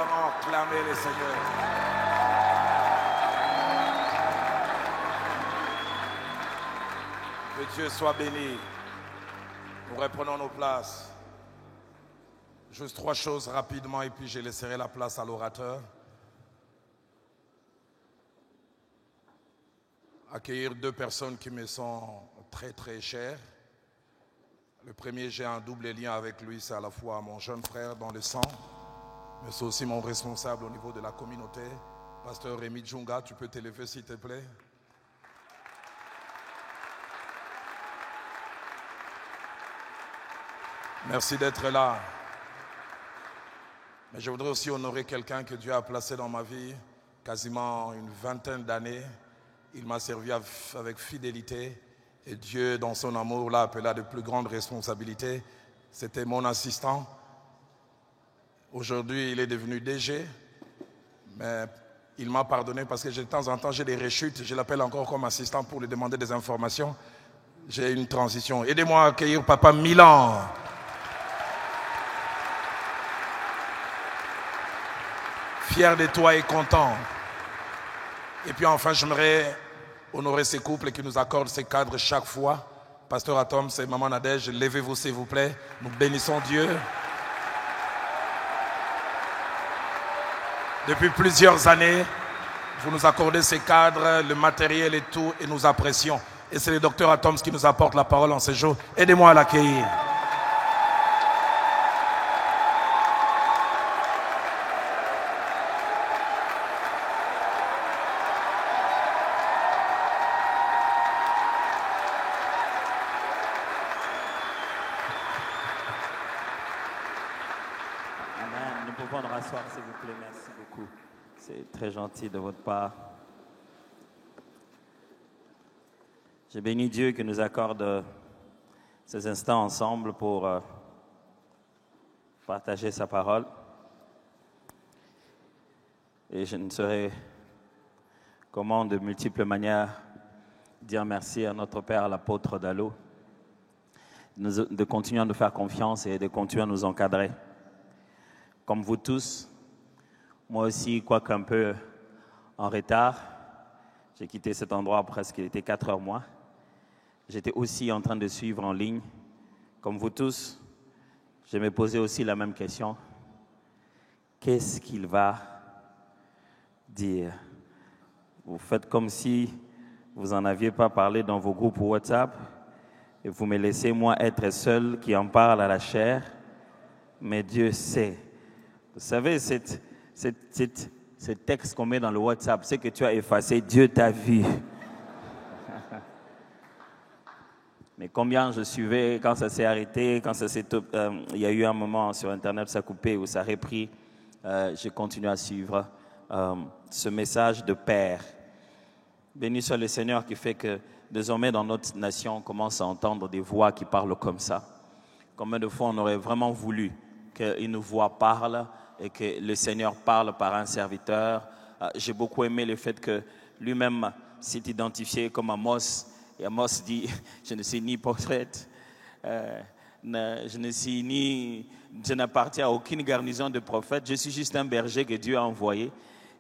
vraiment acclamer le Seigneur. Que Dieu soit béni. Nous reprenons nos places. Juste 3 choses rapidement et puis je laisserai la place à l'orateur. Accueillir 2 personnes qui me sont très très chères. Le premier, j'ai un double lien avec lui, c'est à la fois mon jeune frère dans le sang, mais c'est aussi mon responsable au niveau de la communauté. Pasteur Rémi Djunga, tu peux t'élever s'il te plaît. Merci d'être là. Mais je voudrais aussi honorer quelqu'un que Dieu a placé dans ma vie, quasiment une 20aine d'années. Il m'a servi avec fidélité et Dieu, dans son amour, l'a appelé à de plus grandes responsabilités. C'était mon assistant. Aujourd'hui, il est devenu DG, mais il m'a pardonné parce que de temps en temps, j'ai des rechutes. Je l'appelle encore comme assistant pour lui demander des informations. J'ai une transition. Aidez-moi à accueillir Papa Milan. Fier de toi et content. Et puis enfin, j'aimerais honorer ces couples qui nous accordent ces cadres chaque fois. Pasteur Atom et Maman Nadège, levez-vous s'il vous plaît. Nous bénissons Dieu. Depuis plusieurs années, vous nous accordez ces cadres, le matériel et tout, et nous apprécions. Et c'est le docteur Atoms qui nous apporte la parole en ces jours. Aidez-moi à l'accueillir. S'il vous plaît, merci beaucoup. C'est très gentil de votre part. J'ai béni Dieu qui nous accorde ces instants ensemble pour partager sa parole. Et je ne saurais comment de multiples manières dire merci à notre Père, l'apôtre Dallot, de continuer à nous faire confiance et de continuer à nous encadrer. Comme vous tous, moi aussi, quoique un peu en retard, j'ai quitté cet endroit presque, il était 4 heures moins. J'étais aussi en train de suivre en ligne. Comme vous tous, je me posais aussi la même question. Qu'est-ce qu'il va dire? Vous faites comme si vous n'en aviez pas parlé dans vos groupes WhatsApp et vous me laissez moi être seul qui en parle à la chair, mais Dieu sait. Vous savez, ce texte qu'on met dans le WhatsApp, c'est que tu as effacé, Dieu t'a vu. Mais combien je suivais quand ça s'est arrêté, quand ça s'est, il y a eu un moment sur Internet, ça a coupé ou ça a repris, j'ai continué à suivre ce message de Père. Béni soit le Seigneur qui fait que désormais dans notre nation, on commence à entendre des voix qui parlent comme ça. Combien de fois on aurait vraiment voulu qu'une voix parle et que le Seigneur parle par un serviteur. J'ai beaucoup aimé le fait que lui-même s'est identifié comme Amos. Et Amos dit, je ne suis ni prophète, je n'appartiens à aucune garnison de prophètes, je suis juste un berger que Dieu a envoyé.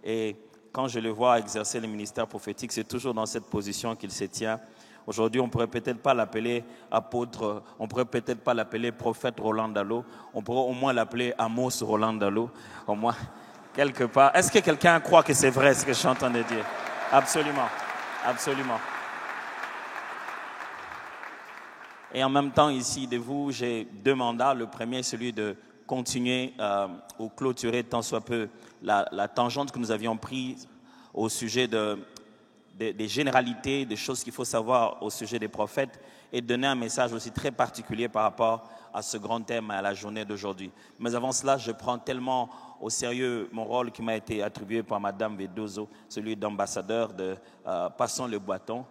Et quand je le vois exercer le ministère prophétique, c'est toujours dans cette position qu'il se tient. Aujourd'hui, on ne pourrait peut-être pas l'appeler apôtre, on ne pourrait peut-être pas l'appeler prophète Roland Dallot, on pourrait au moins l'appeler Amos Roland Dallot, au moins quelque part. Est-ce que quelqu'un croit que c'est vrai ce que je suis en train de dire? Absolument, absolument. Et en même temps, ici, de vous, j'ai 2 mandats. Le premier, celui de continuer ou clôturer tant soit peu la tangente que nous avions prise au sujet des généralités, des choses qu'il faut savoir au sujet des prophètes et donner un message aussi très particulier par rapport à ce grand thème, à la journée d'aujourd'hui. Mais avant cela, je prends tellement au sérieux mon rôle qui m'a été attribué par Madame Vedoso, celui d'ambassadeur de Passons le Bâton.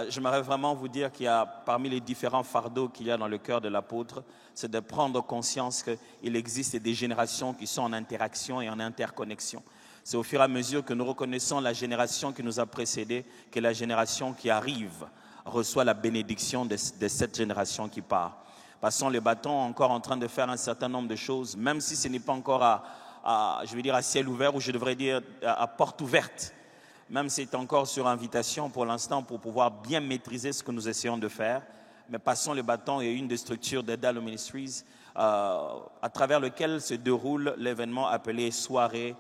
J'aimerais vraiment vous dire qu'il y a parmi les différents fardeaux qu'il y a dans le cœur de l'apôtre, c'est de prendre conscience qu'il existe des générations qui sont en interaction et en interconnexion. C'est au fur et à mesure que nous reconnaissons la génération qui nous a précédés que la génération qui arrive reçoit la bénédiction de cette génération qui part. Passons le bâton encore en train de faire un certain nombre de choses, même si ce n'est pas encore je vais dire à ciel ouvert, ou je devrais dire à porte ouverte. Même si c'est encore sur invitation pour l'instant pour pouvoir bien maîtriser ce que nous essayons de faire. Mais passons le bâton et une des structures d'Edalo Ministries à travers lequel se déroule l'événement appelé Soirée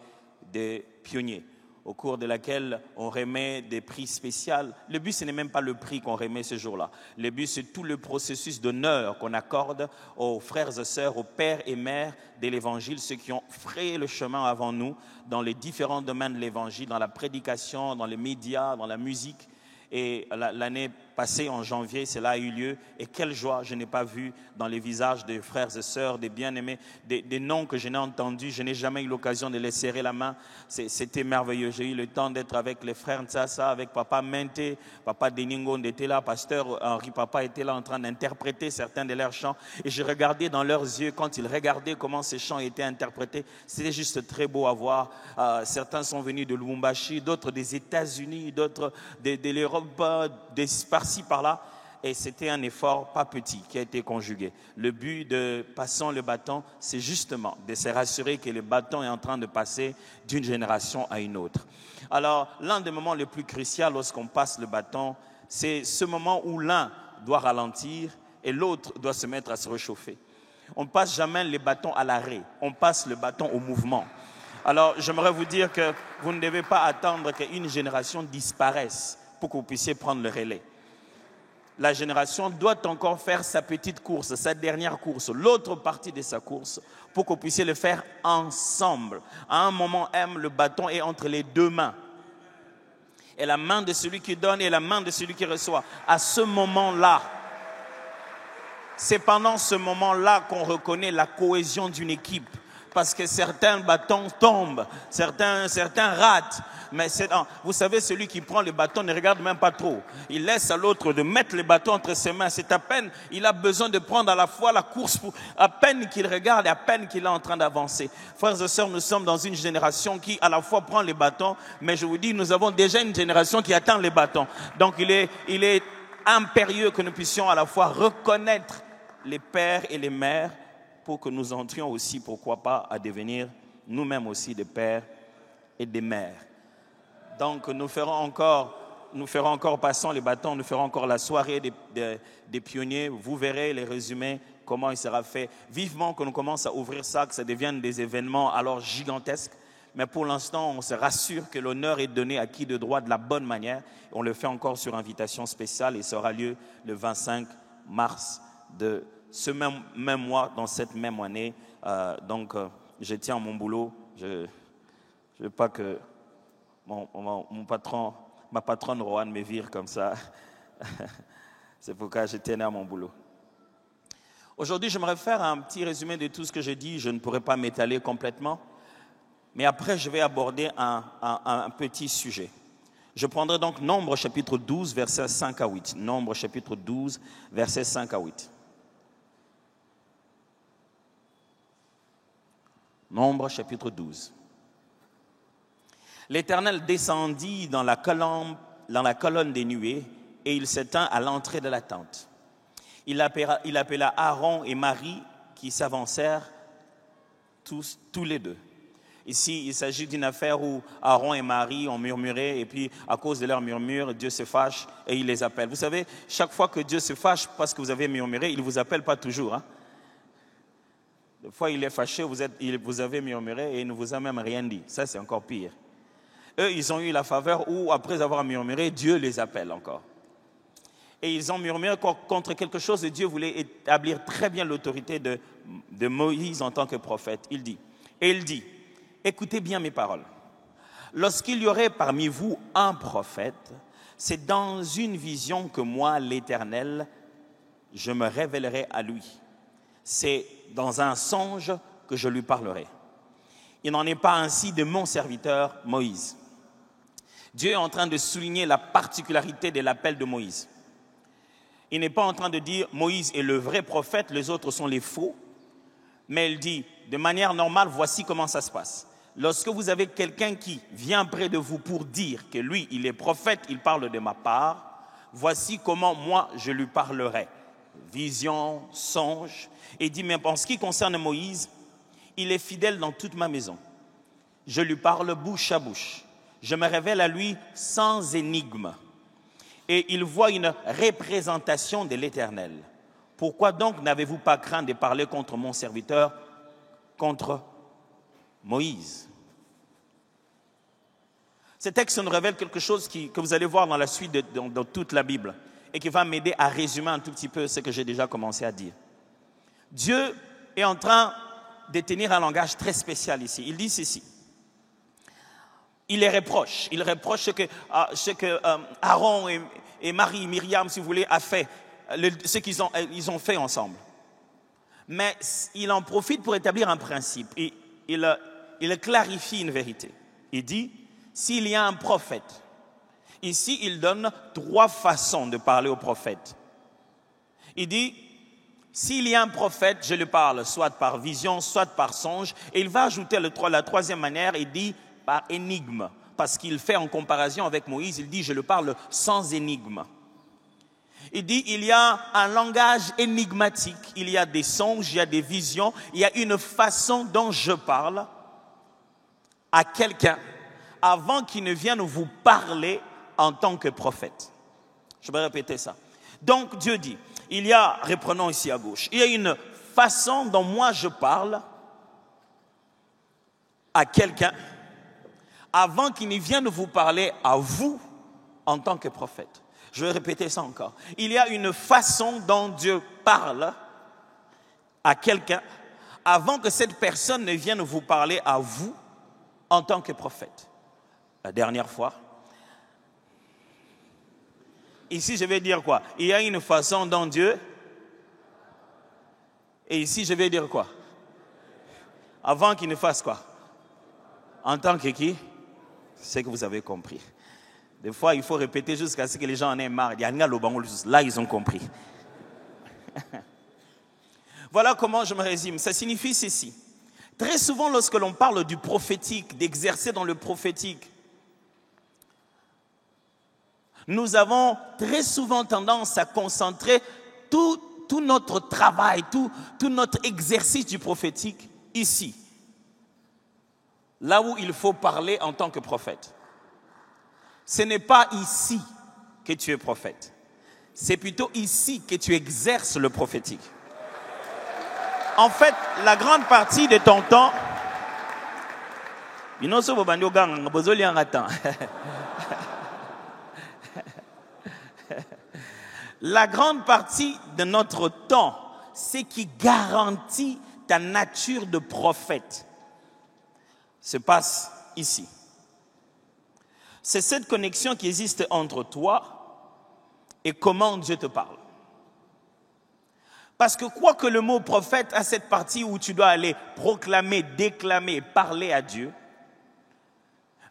des pionniers, au cours de laquelle on remet des prix spéciaux. Le but, ce n'est même pas le prix qu'on remet ce jour-là. Le but, c'est tout le processus d'honneur qu'on accorde aux frères et sœurs, aux pères et mères de l'Évangile, ceux qui ont frayé le chemin avant nous dans les différents domaines de l'Évangile, dans la prédication, dans les médias, dans la musique. Et l'année passée, en janvier, cela a eu lieu. Et quelle joie je n'ai pas vu dans les visages des frères et sœurs, des bien-aimés, des noms que je n'ai entendus. Je n'ai jamais eu l'occasion de les serrer la main. C'était merveilleux. J'ai eu le temps d'être avec les frères Ntsassa, avec Papa Mente, Papa Deningonde était là, Pasteur Henri Papa était là en train d'interpréter certains de leurs chants. Et je regardais dans leurs yeux, quand ils regardaient comment ces chants étaient interprétés, c'était juste très beau à voir. Certains sont venus de Lubumbashi, d'autres des États-Unis, d'autres de l'Europe, par-ci, par-là, et c'était un effort pas petit qui a été conjugué. Le but de passant le bâton, c'est justement de se rassurer que le bâton est en train de passer d'une génération à une autre. Alors, l'un des moments les plus cruciaux lorsqu'on passe le bâton, c'est ce moment où l'un doit ralentir et l'autre doit se mettre à se réchauffer. On ne passe jamais le bâton à l'arrêt, on passe le bâton au mouvement. Alors, j'aimerais vous dire que vous ne devez pas attendre qu'une génération disparaisse pour que vous puissiez prendre le relais. La génération doit encore faire sa petite course, sa dernière course, l'autre partie de sa course, pour que vous puissiez le faire ensemble. À un moment M, le bâton est entre les deux mains. Et la main de celui qui donne et la main de celui qui reçoit. À ce moment-là, c'est pendant ce moment-là qu'on reconnaît la cohésion d'une équipe. Parce que certains bâtons tombent, certains ratent. Mais vous savez, celui qui prend le bâton ne regarde même pas trop. Il laisse à l'autre de mettre le bâton entre ses mains. C'est à peine, il a besoin de prendre à la fois la course, à peine qu'il regarde et à peine qu'il est en train d'avancer. Frères et sœurs, nous sommes dans une génération qui à la fois prend les bâtons, mais je vous dis, nous avons déjà une génération qui attend les bâtons. Donc il est impérieux que nous puissions à la fois reconnaître les pères et les mères pour que nous entrions aussi, pourquoi pas, à devenir nous-mêmes aussi des pères et des mères. Donc nous ferons encore, passons les bâtons, nous ferons encore la soirée des pionniers. Vous verrez les résumés, comment il sera fait. Vivement que nous commençons à ouvrir ça, que ça devienne des événements alors gigantesques. Mais pour l'instant, on se rassure que l'honneur est donné à qui de droit de la bonne manière. On le fait encore sur invitation spéciale et ça aura lieu le 25 mars de ce même mois, dans cette même année. Donc, je tiens mon boulot. Je ne veux pas que ma patronne Rohan me vire comme ça. C'est pourquoi je tenais à mon boulot. Aujourd'hui, j'aimerais faire un petit résumé de tout ce que j'ai dit. Je ne pourrai pas m'étaler complètement. Mais après, je vais aborder un petit sujet. Je prendrai donc Nombre chapitre 12, versets 5 à 8. Nombre chapitre 12, versets 5 à 8. Nombre chapitre 12. L'Éternel descendit dans la colonne des nuées et il s'étint à l'entrée de la tente. Il appela Aaron et Marie qui s'avancèrent tous les deux. Ici, il s'agit d'une affaire où Aaron et Marie ont murmuré et puis à cause de leur murmure, Dieu se fâche et il les appelle. Vous savez, chaque fois que Dieu se fâche parce que vous avez murmuré, il ne vous appelle pas toujours. Des fois, il est fâché, vous avez murmuré et il ne vous a même rien dit. Ça, c'est encore pire. Eux, ils ont eu la faveur où, après avoir murmuré, Dieu les appelle encore. Et ils ont murmuré contre quelque chose et Dieu voulait établir très bien l'autorité de Moïse en tant que prophète. Il dit, écoutez bien mes paroles. Lorsqu'il y aurait parmi vous un prophète, c'est dans une vision que moi, l'Éternel, je me révélerai à lui. C'est dans un songe que je lui parlerai. Il n'en est pas ainsi de mon serviteur Moïse. Dieu est en train de souligner la particularité de l'appel de Moïse. Il n'est pas en train de dire Moïse est le vrai prophète, les autres sont les faux. Mais il dit, de manière normale, voici comment ça se passe. Lorsque vous avez quelqu'un qui vient près de vous pour dire que lui, il est prophète, il parle de ma part, voici comment moi, je lui parlerai. Vision, songe. Et il dit, mais en ce qui concerne Moïse, il est fidèle dans toute ma maison. Je lui parle bouche à bouche. Je me révèle à lui sans énigme. Et il voit une représentation de l'Éternel. Pourquoi donc n'avez-vous pas craint de parler contre mon serviteur, contre Moïse? Ce texte nous révèle quelque chose que vous allez voir dans la suite dans toute la Bible et qui va m'aider à résumer un tout petit peu ce que j'ai déjà commencé à dire. Dieu est en train de tenir un langage très spécial ici. Il dit ceci. Il les reproche. Il reproche ce que Aaron et Marie, Myriam, si vous voulez, a fait, ce qu'ils ont fait ensemble. Mais il en profite pour établir un principe. Il clarifie une vérité. Il dit, s'il y a un prophète, ici il donne 3 façons de parler au prophète. Il dit, s'il y a un prophète, je le parle soit par vision, soit par songe. Et il va ajouter la 3e manière, il dit par énigme. Parce qu'il fait en comparaison avec Moïse, il dit, je le parle sans énigme. Il dit, il y a un langage énigmatique, il y a des songes, il y a des visions, il y a une façon dont je parle à quelqu'un avant qu'il ne vienne vous parler en tant que prophète. Je vais répéter ça. Donc Dieu dit, il y a, reprenons ici à gauche, il y a une façon dont moi je parle à quelqu'un avant qu'il ne vienne vous parler à vous en tant que prophète. Je vais répéter ça encore. Il y a une façon dont Dieu parle à quelqu'un avant que cette personne ne vienne vous parler à vous en tant que prophète. La dernière fois, ici je vais dire quoi? Il y a une façon dont Dieu, et ici je vais dire quoi? Avant qu'il ne fasse quoi? En tant que qui? C'est que vous avez compris. Des fois, il faut répéter jusqu'à ce que les gens en aient marre. Là, ils ont compris. Voilà comment je me résume. Ça signifie ceci. Très souvent, lorsque l'on parle du prophétique, d'exercer dans le prophétique, nous avons très souvent tendance à concentrer tout notre travail, tout notre exercice du prophétique ici. Là où il faut parler en tant que prophète. Ce n'est pas ici que tu es prophète. C'est plutôt ici que tu exerces le prophétique. En fait, la grande partie de ton temps... La grande partie de notre temps, c'est qui garantit ta nature de prophète, se passe ici. C'est cette connexion qui existe entre toi et comment Dieu te parle. Parce que quoi que le mot prophète a cette partie où tu dois aller proclamer, déclamer, parler à Dieu,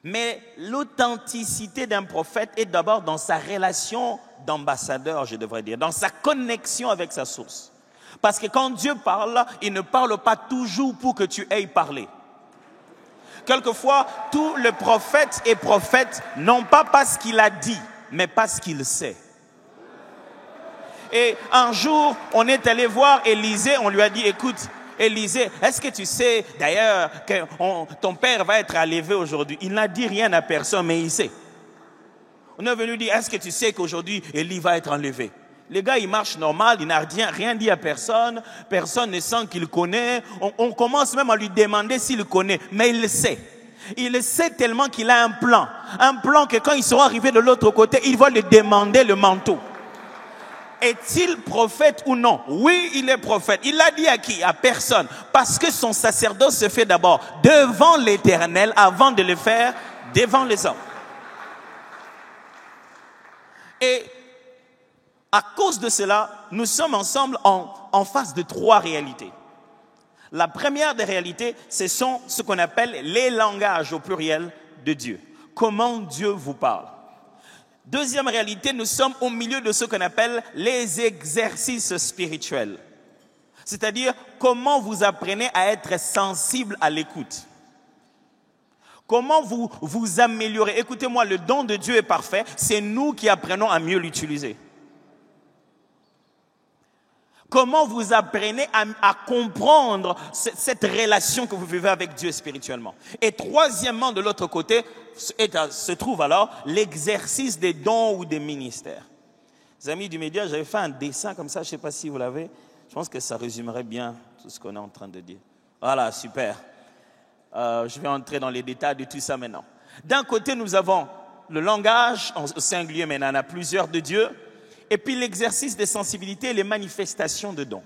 mais l'authenticité d'un prophète est d'abord dans sa relation d'ambassadeur, je devrais dire, dans sa connexion avec sa source. Parce que quand Dieu parle, il ne parle pas toujours pour que tu aies parlé. Quelquefois, tout le prophète est prophète, non pas parce qu'il a dit, mais parce qu'il sait. Et un jour, on est allé voir Élisée, on lui a dit, écoute, Élisée, est-ce que tu sais d'ailleurs que ton père va être enlevé aujourd'hui? Il n'a dit rien à personne, mais il sait. On est venu dire, est-ce que tu sais qu'aujourd'hui, Élie va être enlevé? Le gars, il marche normal, il n'a rien dit à personne, personne ne sent qu'il connaît. On commence même à lui demander s'il connaît, mais il le sait. Il le sait tellement qu'il a un plan que quand ils seront arrivés de l'autre côté, il va lui demander le manteau. Est-il prophète ou non? Oui, il est prophète. Il l'a dit à qui? À personne. Parce que son sacerdoce se fait d'abord devant l'Éternel avant de le faire devant les hommes. Et à cause de cela, nous sommes ensemble en face de 3 réalités. La première des réalités, ce sont ce qu'on appelle les langages au pluriel de Dieu. Comment Dieu vous parle. Deuxième réalité, nous sommes au milieu de ce qu'on appelle les exercices spirituels. C'est-à-dire comment vous apprenez à être sensible à l'écoute. Comment vous vous améliorez. Écoutez-moi, le don de Dieu est parfait. C'est nous qui apprenons à mieux l'utiliser. Comment vous apprenez à comprendre cette relation que vous vivez avec Dieu spirituellement. Et troisièmement, de l'autre côté, se trouve alors l'exercice des dons ou des ministères. Les amis du média, j'avais fait un dessin comme ça, je ne sais pas si vous l'avez. Je pense que ça résumerait bien tout ce qu'on est en train de dire. Voilà, super. Je vais entrer dans les détails de tout ça maintenant. D'un côté, nous avons le langage, au singulier, mais il y en a plusieurs de Dieu. Et puis l'exercice des sensibilités et les manifestations de dons.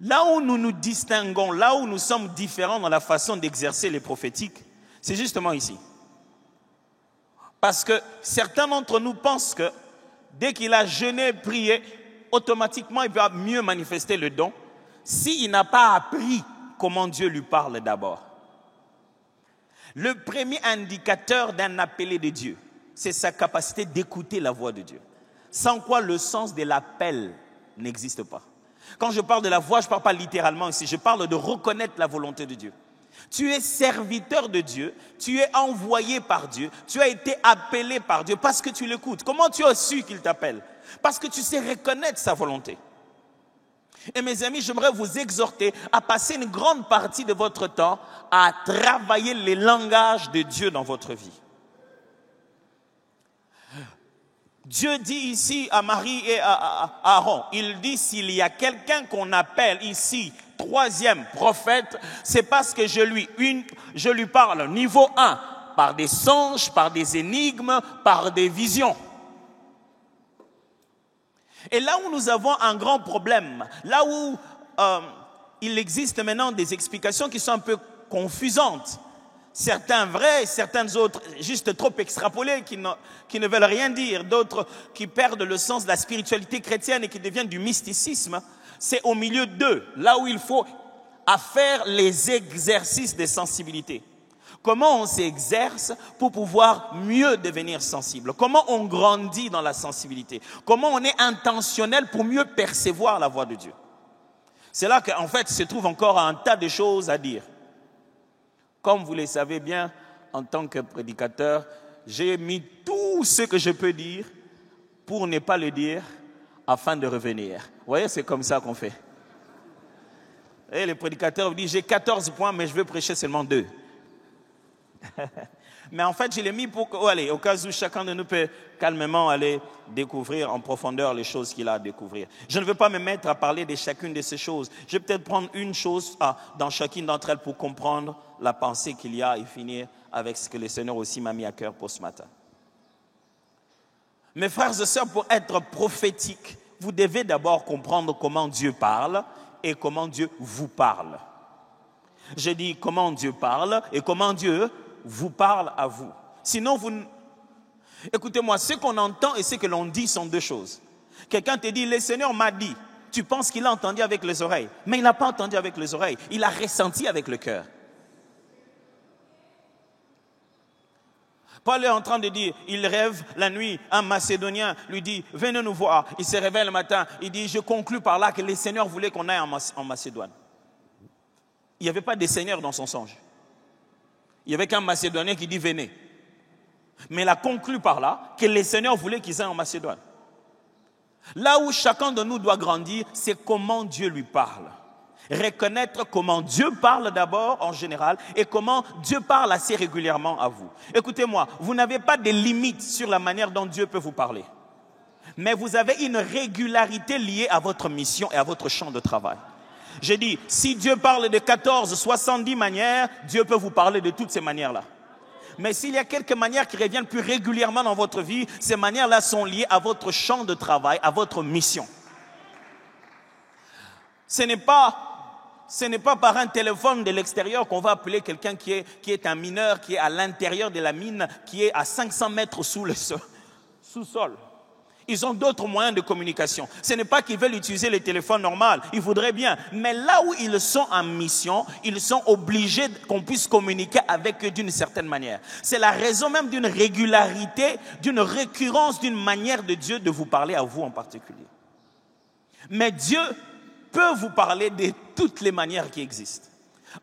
Là où nous nous distinguons, là où nous sommes différents dans la façon d'exercer les prophétiques, c'est justement ici. Parce que certains d'entre nous pensent que dès qu'il a jeûné, prié, automatiquement il va mieux manifester le don s'il n'a pas appris comment Dieu lui parle d'abord. Le premier indicateur d'un appelé de Dieu, c'est sa capacité d'écouter la voix de Dieu. Sans quoi le sens de l'appel n'existe pas. Quand je parle de la voix, je ne parle pas littéralement ici, je parle de reconnaître la volonté de Dieu. Tu es serviteur de Dieu, tu es envoyé par Dieu, tu as été appelé par Dieu parce que tu l'écoutes. Comment tu as su qu'il t'appelle? Parce que tu sais reconnaître sa volonté. Et mes amis, j'aimerais vous exhorter à passer une grande partie de votre temps à travailler les langages de Dieu dans votre vie. Dieu dit ici à Marie et à Aaron, il dit s'il y a quelqu'un qu'on appelle ici troisième prophète, c'est parce que je lui parle niveau 1, par des songes, par des énigmes, par des visions. Et là où nous avons un grand problème, là où il existe maintenant des explications qui sont un peu confusantes, certains vrais, certaines autres juste trop extrapolées qui ne veulent rien dire, d'autres qui perdent le sens de la spiritualité chrétienne et qui deviennent du mysticisme, c'est au milieu d'eux, là où il faut faire les exercices de sensibilité. Comment on s'exerce pour pouvoir mieux devenir sensible? Comment on grandit dans la sensibilité? Comment on est intentionnel pour mieux percevoir la voix de Dieu? C'est là qu'en fait se trouve encore un tas de choses à dire. Comme vous le savez bien, en tant que prédicateur, j'ai mis tout ce que je peux dire pour ne pas le dire afin de revenir. Vous voyez, c'est comme ça qu'on fait. Et le prédicateur vous dit, j'ai 14 points, mais je vais prêcher seulement 2. Mais en fait, je l'ai mis pour au cas où chacun de nous peut calmement aller découvrir en profondeur les choses qu'il a à découvrir. Je ne veux pas me mettre à parler de chacune de ces choses. Je vais peut-être prendre une chose dans chacune d'entre elles pour comprendre la pensée qu'il y a et finir avec ce que le Seigneur aussi m'a mis à cœur pour ce matin. Mes frères et sœurs, pour être prophétique, vous devez d'abord comprendre comment Dieu parle et comment Dieu vous parle. Je dis comment Dieu parle et comment Dieu vous parle à vous. Sinon, écoutez-moi, ce qu'on entend et ce que l'on dit sont deux choses. Quelqu'un te dit, le Seigneur m'a dit. Tu penses qu'il a entendu avec les oreilles. Mais il n'a pas entendu avec les oreilles. Il a ressenti avec le cœur. Paul est en train de dire, il rêve la nuit, un Macédonien lui dit, venez nous voir. Il se réveille le matin, il dit, je conclus par là que le Seigneur voulait qu'on aille en Macédoine. Il n'y avait pas de Seigneur dans son songe. Il n'y avait qu'un Macédonien qui dit, venez. Mais il a conclu par là que le Seigneur voulait qu'ils aillent en Macédoine. Là où chacun de nous doit grandir, c'est comment Dieu lui parle. Reconnaître comment Dieu parle d'abord en général et comment Dieu parle assez régulièrement à vous. Écoutez-moi, vous n'avez pas de limites sur la manière dont Dieu peut vous parler. Mais vous avez une régularité liée à votre mission et à votre champ de travail. J'ai dit, si Dieu parle de 14, 70 manières, Dieu peut vous parler de toutes ces manières-là. Mais s'il y a quelques manières qui reviennent plus régulièrement dans votre vie, ces manières-là sont liées à votre champ de travail, à votre mission. Ce n'est pas par un téléphone de l'extérieur qu'on va appeler quelqu'un qui est un mineur, qui est à l'intérieur de la mine, qui est à 500 mètres sous le sous-sol. Ils ont d'autres moyens de communication. Ce n'est pas qu'ils veulent utiliser les téléphones normaux. Ils voudraient bien. Mais là où ils sont en mission, ils sont obligés qu'on puisse communiquer avec eux d'une certaine manière. C'est la raison même d'une régularité, d'une récurrence, d'une manière de Dieu de vous parler à vous en particulier. Mais Dieu peut vous parler de toutes les manières qui existent.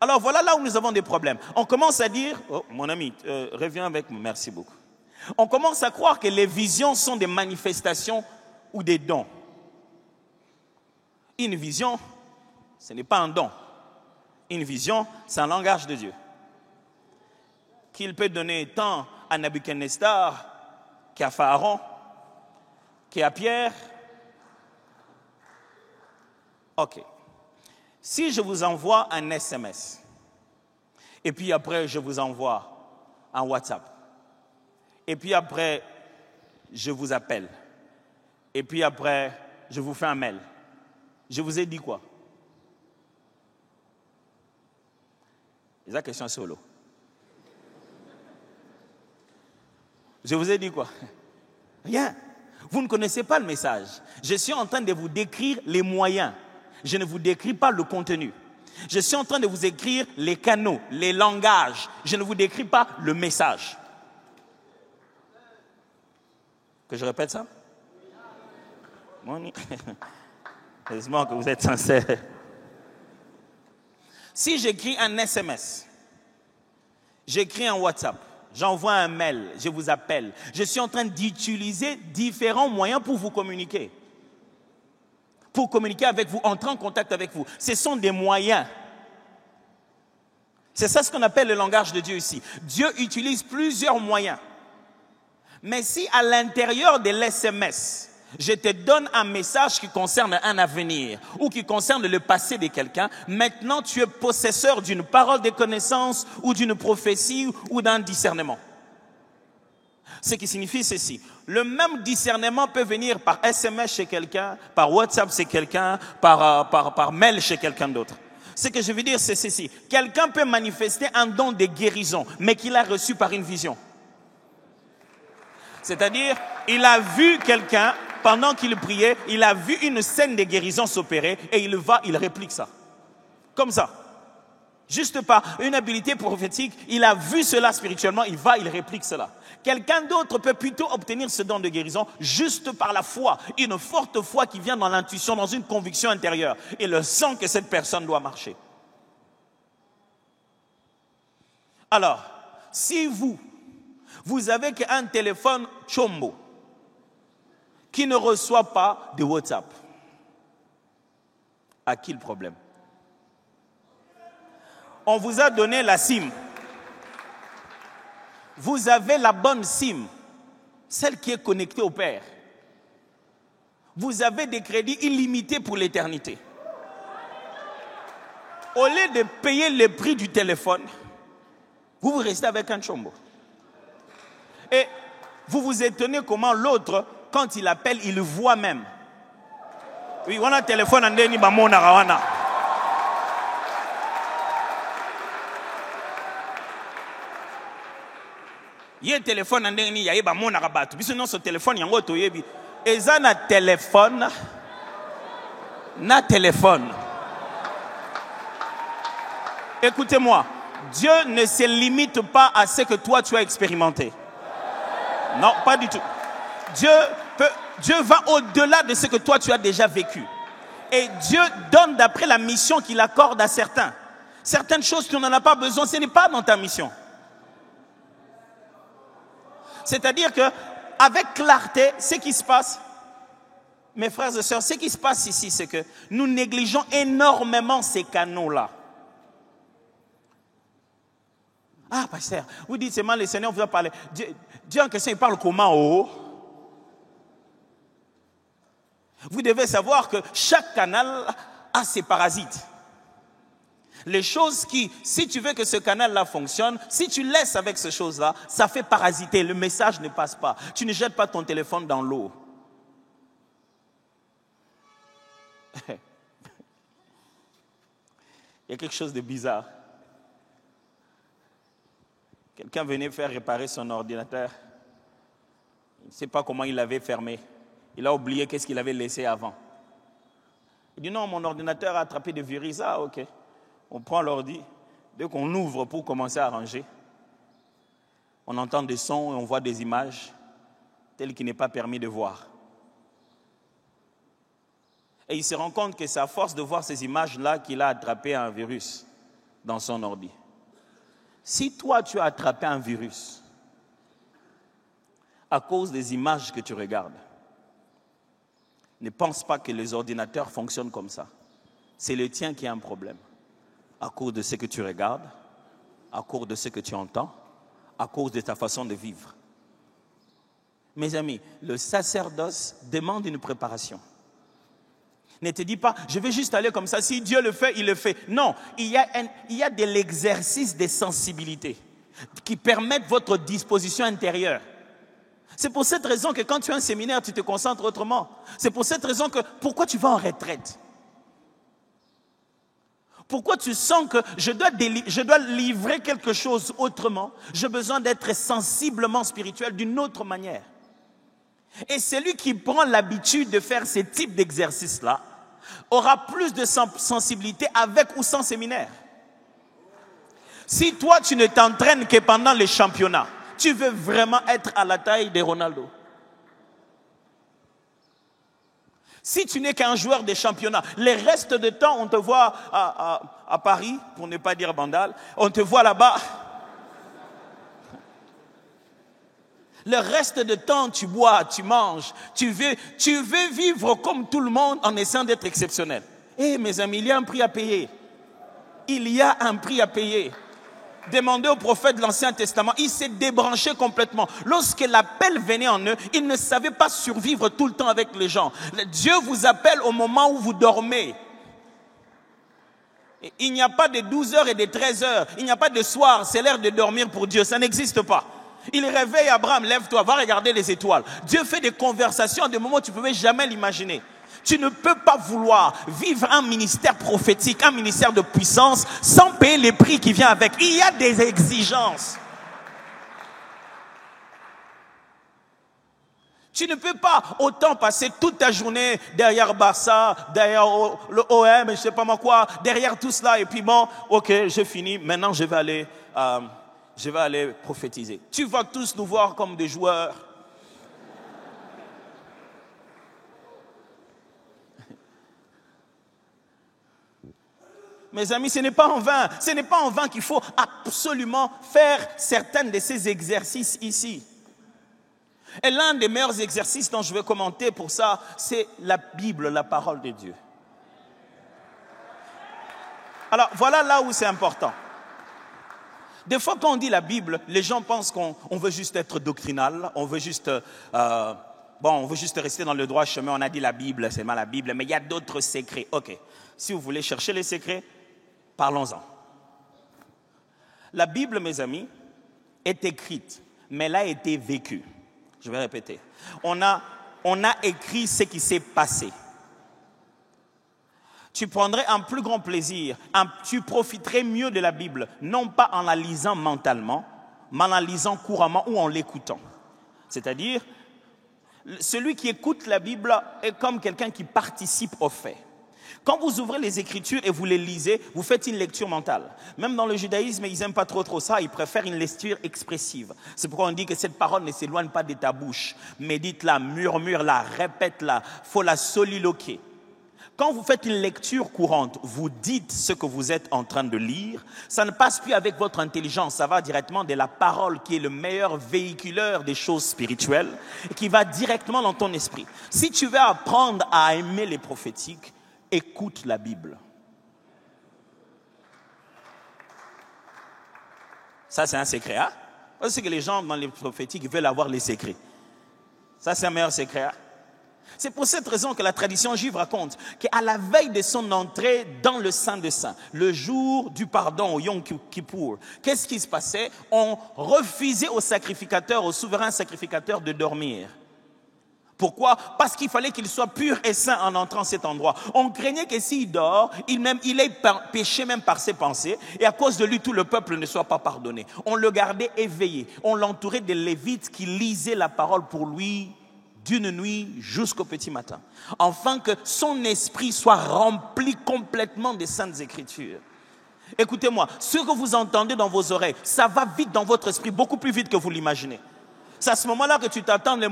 Alors voilà là où nous avons des problèmes. On commence à dire, oh mon ami, reviens avec moi, merci beaucoup. On commence à croire que les visions sont des manifestations ou des dons. Une vision, ce n'est pas un don. Une vision, c'est un langage de Dieu. Qu'il peut donner tant à Nabuchodonosor qu'à Pharaon, qu'à Pierre. Ok. Si je vous envoie un SMS, et puis après je vous envoie un WhatsApp, et puis après je vous appelle, et puis après je vous fais un mail, je vous ai dit quoi? C'est la question solo. Je vous ai dit quoi? Rien. Vous ne connaissez pas le message. Je suis en train de vous décrire les moyens. Je ne vous décris pas le contenu. Je suis en train de vous écrire les canaux, les langages. Je ne vous décris pas le message. Que je répète ça? Heureusement que vous êtes sincères. Si j'écris un SMS, j'écris un WhatsApp, j'envoie un mail, je vous appelle, je suis en train d'utiliser différents moyens pour vous communiquer. Pour communiquer avec vous, entrer en contact avec vous. Ce sont des moyens. C'est ça ce qu'on appelle le langage de Dieu ici. Dieu utilise plusieurs moyens. Mais si à l'intérieur de l'SMS, je te donne un message qui concerne un avenir ou qui concerne le passé de quelqu'un, maintenant tu es possesseur d'une parole de connaissance ou d'une prophétie ou d'un discernement. Ce qui signifie ceci. Le même discernement peut venir par SMS chez quelqu'un, par WhatsApp chez quelqu'un, par mail chez quelqu'un d'autre. Ce que je veux dire, c'est ceci. Quelqu'un peut manifester un don de guérison, mais qu'il a reçu par une vision. C'est-à-dire, il a vu quelqu'un, pendant qu'il priait, il a vu une scène de guérison s'opérer et il réplique ça. Comme ça. Juste par une habilité prophétique, il a vu cela spirituellement, il réplique cela. Quelqu'un d'autre peut plutôt obtenir ce don de guérison juste par la foi, une forte foi qui vient dans l'intuition, dans une conviction intérieure. Et le sent que cette personne doit marcher. Alors, si vous avez qu'un téléphone chombo qui ne reçoit pas de WhatsApp, à qui le problème? On vous a donné la SIM. Vous avez la bonne SIM, celle qui est connectée au Père. Vous avez des crédits illimités pour l'éternité. Au lieu de payer le prix du téléphone, vous restez avec un chombo. Et vous vous étonnez comment l'autre, quand il appelle, il le voit même. Oui, on a un téléphone en deni bamona rawana. Il y a un téléphone en deni ya yeba mona rabatu. Biso non ce téléphone yango to yebi. Eza na téléphone. Écoutez-moi, Dieu ne se limite pas à ce que toi tu as expérimenté. Non, pas du tout. Dieu va au-delà de ce que toi tu as déjà vécu. Et Dieu donne d'après la mission qu'il accorde à certains. Certaines choses tu n'en as pas besoin, ce n'est pas dans ta mission. C'est-à-dire que avec clarté, ce qui se passe, mes frères et sœurs, ce qui se passe ici, c'est que nous négligeons énormément ces canaux-là. Ah, pasteur, vous dites seulement le Seigneur vous a parlé. Dieu en question, il parle comment? Vous devez savoir que chaque canal a ses parasites. Les choses qui, si tu veux que ce canal-là fonctionne, si tu laisses avec ces choses-là, ça fait parasiter, le message ne passe pas. Tu ne jettes pas ton téléphone dans l'eau. Il y a quelque chose de bizarre. Quelqu'un venait faire réparer son ordinateur. Il ne sait pas comment il l'avait fermé. Il a oublié qu'est-ce qu'il avait laissé avant. Il dit non, mon ordinateur a attrapé des virus. Ah, ok. On prend l'ordi. Dès qu'on ouvre pour commencer à ranger, on entend des sons et on voit des images telles qu'il n'est pas permis de voir. Et il se rend compte que c'est à force de voir ces images-là qu'il a attrapé un virus dans son ordi. Si toi, tu as attrapé un virus à cause des images que tu regardes, Ne pense pas que les ordinateurs fonctionnent comme ça. C'est le tien qui a un problème. À cause de ce que tu regardes, à cause de ce que tu entends, à cause de ta façon de vivre. Mes amis, le sacerdoce demande une préparation. Ne te dis pas, je vais juste aller comme ça, si Dieu le fait, il le fait. Non, il y a de l'exercice des sensibilités qui permettent votre disposition intérieure. C'est pour cette raison que quand tu as un séminaire, tu te concentres autrement. C'est pour cette raison que, pourquoi tu vas en retraite? Pourquoi tu sens que je dois livrer quelque chose autrement? J'ai besoin d'être sensiblement spirituel d'une autre manière. Et celui qui prend l'habitude de faire ce type d'exercice-là aura plus de sensibilité avec ou sans séminaire. Si toi, tu ne t'entraînes que pendant les championnats, tu veux vraiment être à la taille de Ronaldo. Si tu n'es qu'un joueur de championnat, le reste du temps, on te voit à Paris, pour ne pas dire Bandal, on te voit là-bas. Le reste du temps, tu bois, tu manges, tu veux vivre comme tout le monde en essayant d'être exceptionnel. Eh mes amis, il y a un prix à payer. Il y a un prix à payer. Demandez au prophète de l'Ancien Testament, il s'est débranché complètement. Lorsque l'appel venait en eux, ils ne savaient pas survivre tout le temps avec les gens. Dieu vous appelle au moment où vous dormez. Il n'y a pas de 12h et de 13h. Il n'y a pas de soir, c'est l'heure de dormir pour Dieu. Ça n'existe pas. Il réveille Abraham, lève-toi, va regarder les étoiles. Dieu fait des conversations à des moments où tu ne pouvais jamais l'imaginer. Tu ne peux pas vouloir vivre un ministère prophétique, un ministère de puissance, sans payer les prix qui viennent avec. Il y a des exigences. Tu ne peux pas autant passer toute ta journée derrière Barça, derrière le OM, je ne sais pas moi quoi, derrière tout cela, et puis bon, ok, j'ai fini, maintenant je vais aller prophétiser. Tu vas tous nous voir comme des joueurs. Mes amis, ce n'est pas en vain. Ce n'est pas en vain qu'il faut absolument faire certains de ces exercices ici. Et l'un des meilleurs exercices dont je vais commenter pour ça, c'est la Bible, la parole de Dieu. Alors, voilà là où c'est important. Des fois, quand on dit la Bible, les gens pensent qu'on veut juste être doctrinal, on veut juste rester dans le droit chemin. On a dit la Bible, c'est mal la Bible, mais il y a d'autres secrets. Ok, si vous voulez chercher les secrets, parlons-en. La Bible, mes amis, est écrite, mais elle a été vécue. Je vais répéter. On a écrit ce qui s'est passé. Tu prendrais un plus grand plaisir, tu profiterais mieux de la Bible, non pas en la lisant mentalement, mais en la lisant couramment ou en l'écoutant. C'est-à-dire, celui qui écoute la Bible est comme quelqu'un qui participe aux faits. Quand vous ouvrez les Écritures et vous les lisez, vous faites une lecture mentale. Même dans le judaïsme, ils n'aiment pas trop ça, ils préfèrent une lecture expressive. C'est pourquoi on dit que cette parole ne s'éloigne pas de ta bouche. Médite-la, murmure-la, répète-la, il faut la soliloquer. Quand vous faites une lecture courante, vous dites ce que vous êtes en train de lire, ça ne passe plus avec votre intelligence, ça va directement de la parole qui est le meilleur véhiculeur des choses spirituelles et qui va directement dans ton esprit. Si tu veux apprendre à aimer les prophétiques, écoute la Bible. Ça, c'est un secret, hein? Parce que les gens dans les prophétiques veulent avoir les secrets. Ça, c'est un meilleur secret, hein? C'est pour cette raison que la tradition juive raconte qu'à la veille de son entrée dans le Saint des Saints, le jour du pardon au Yom Kippour, qu'est-ce qui se passait? On refusait aux sacrificateurs, aux souverains sacrificateurs de dormir. Pourquoi? Parce qu'il fallait qu'il soit pur et saint en entrant à cet endroit. On craignait que s'il dort, il ait péché même par ses pensées, et à cause de lui, tout le peuple ne soit pas pardonné. On le gardait éveillé. On l'entourait de lévites qui lisaient la parole pour lui d'une nuit jusqu'au petit matin, afin que son esprit soit rempli complètement des saintes écritures. Écoutez-moi, ce que vous entendez dans vos oreilles, ça va vite dans votre esprit, beaucoup plus vite que vous l'imaginez. C'est à ce moment-là que tu t'entends le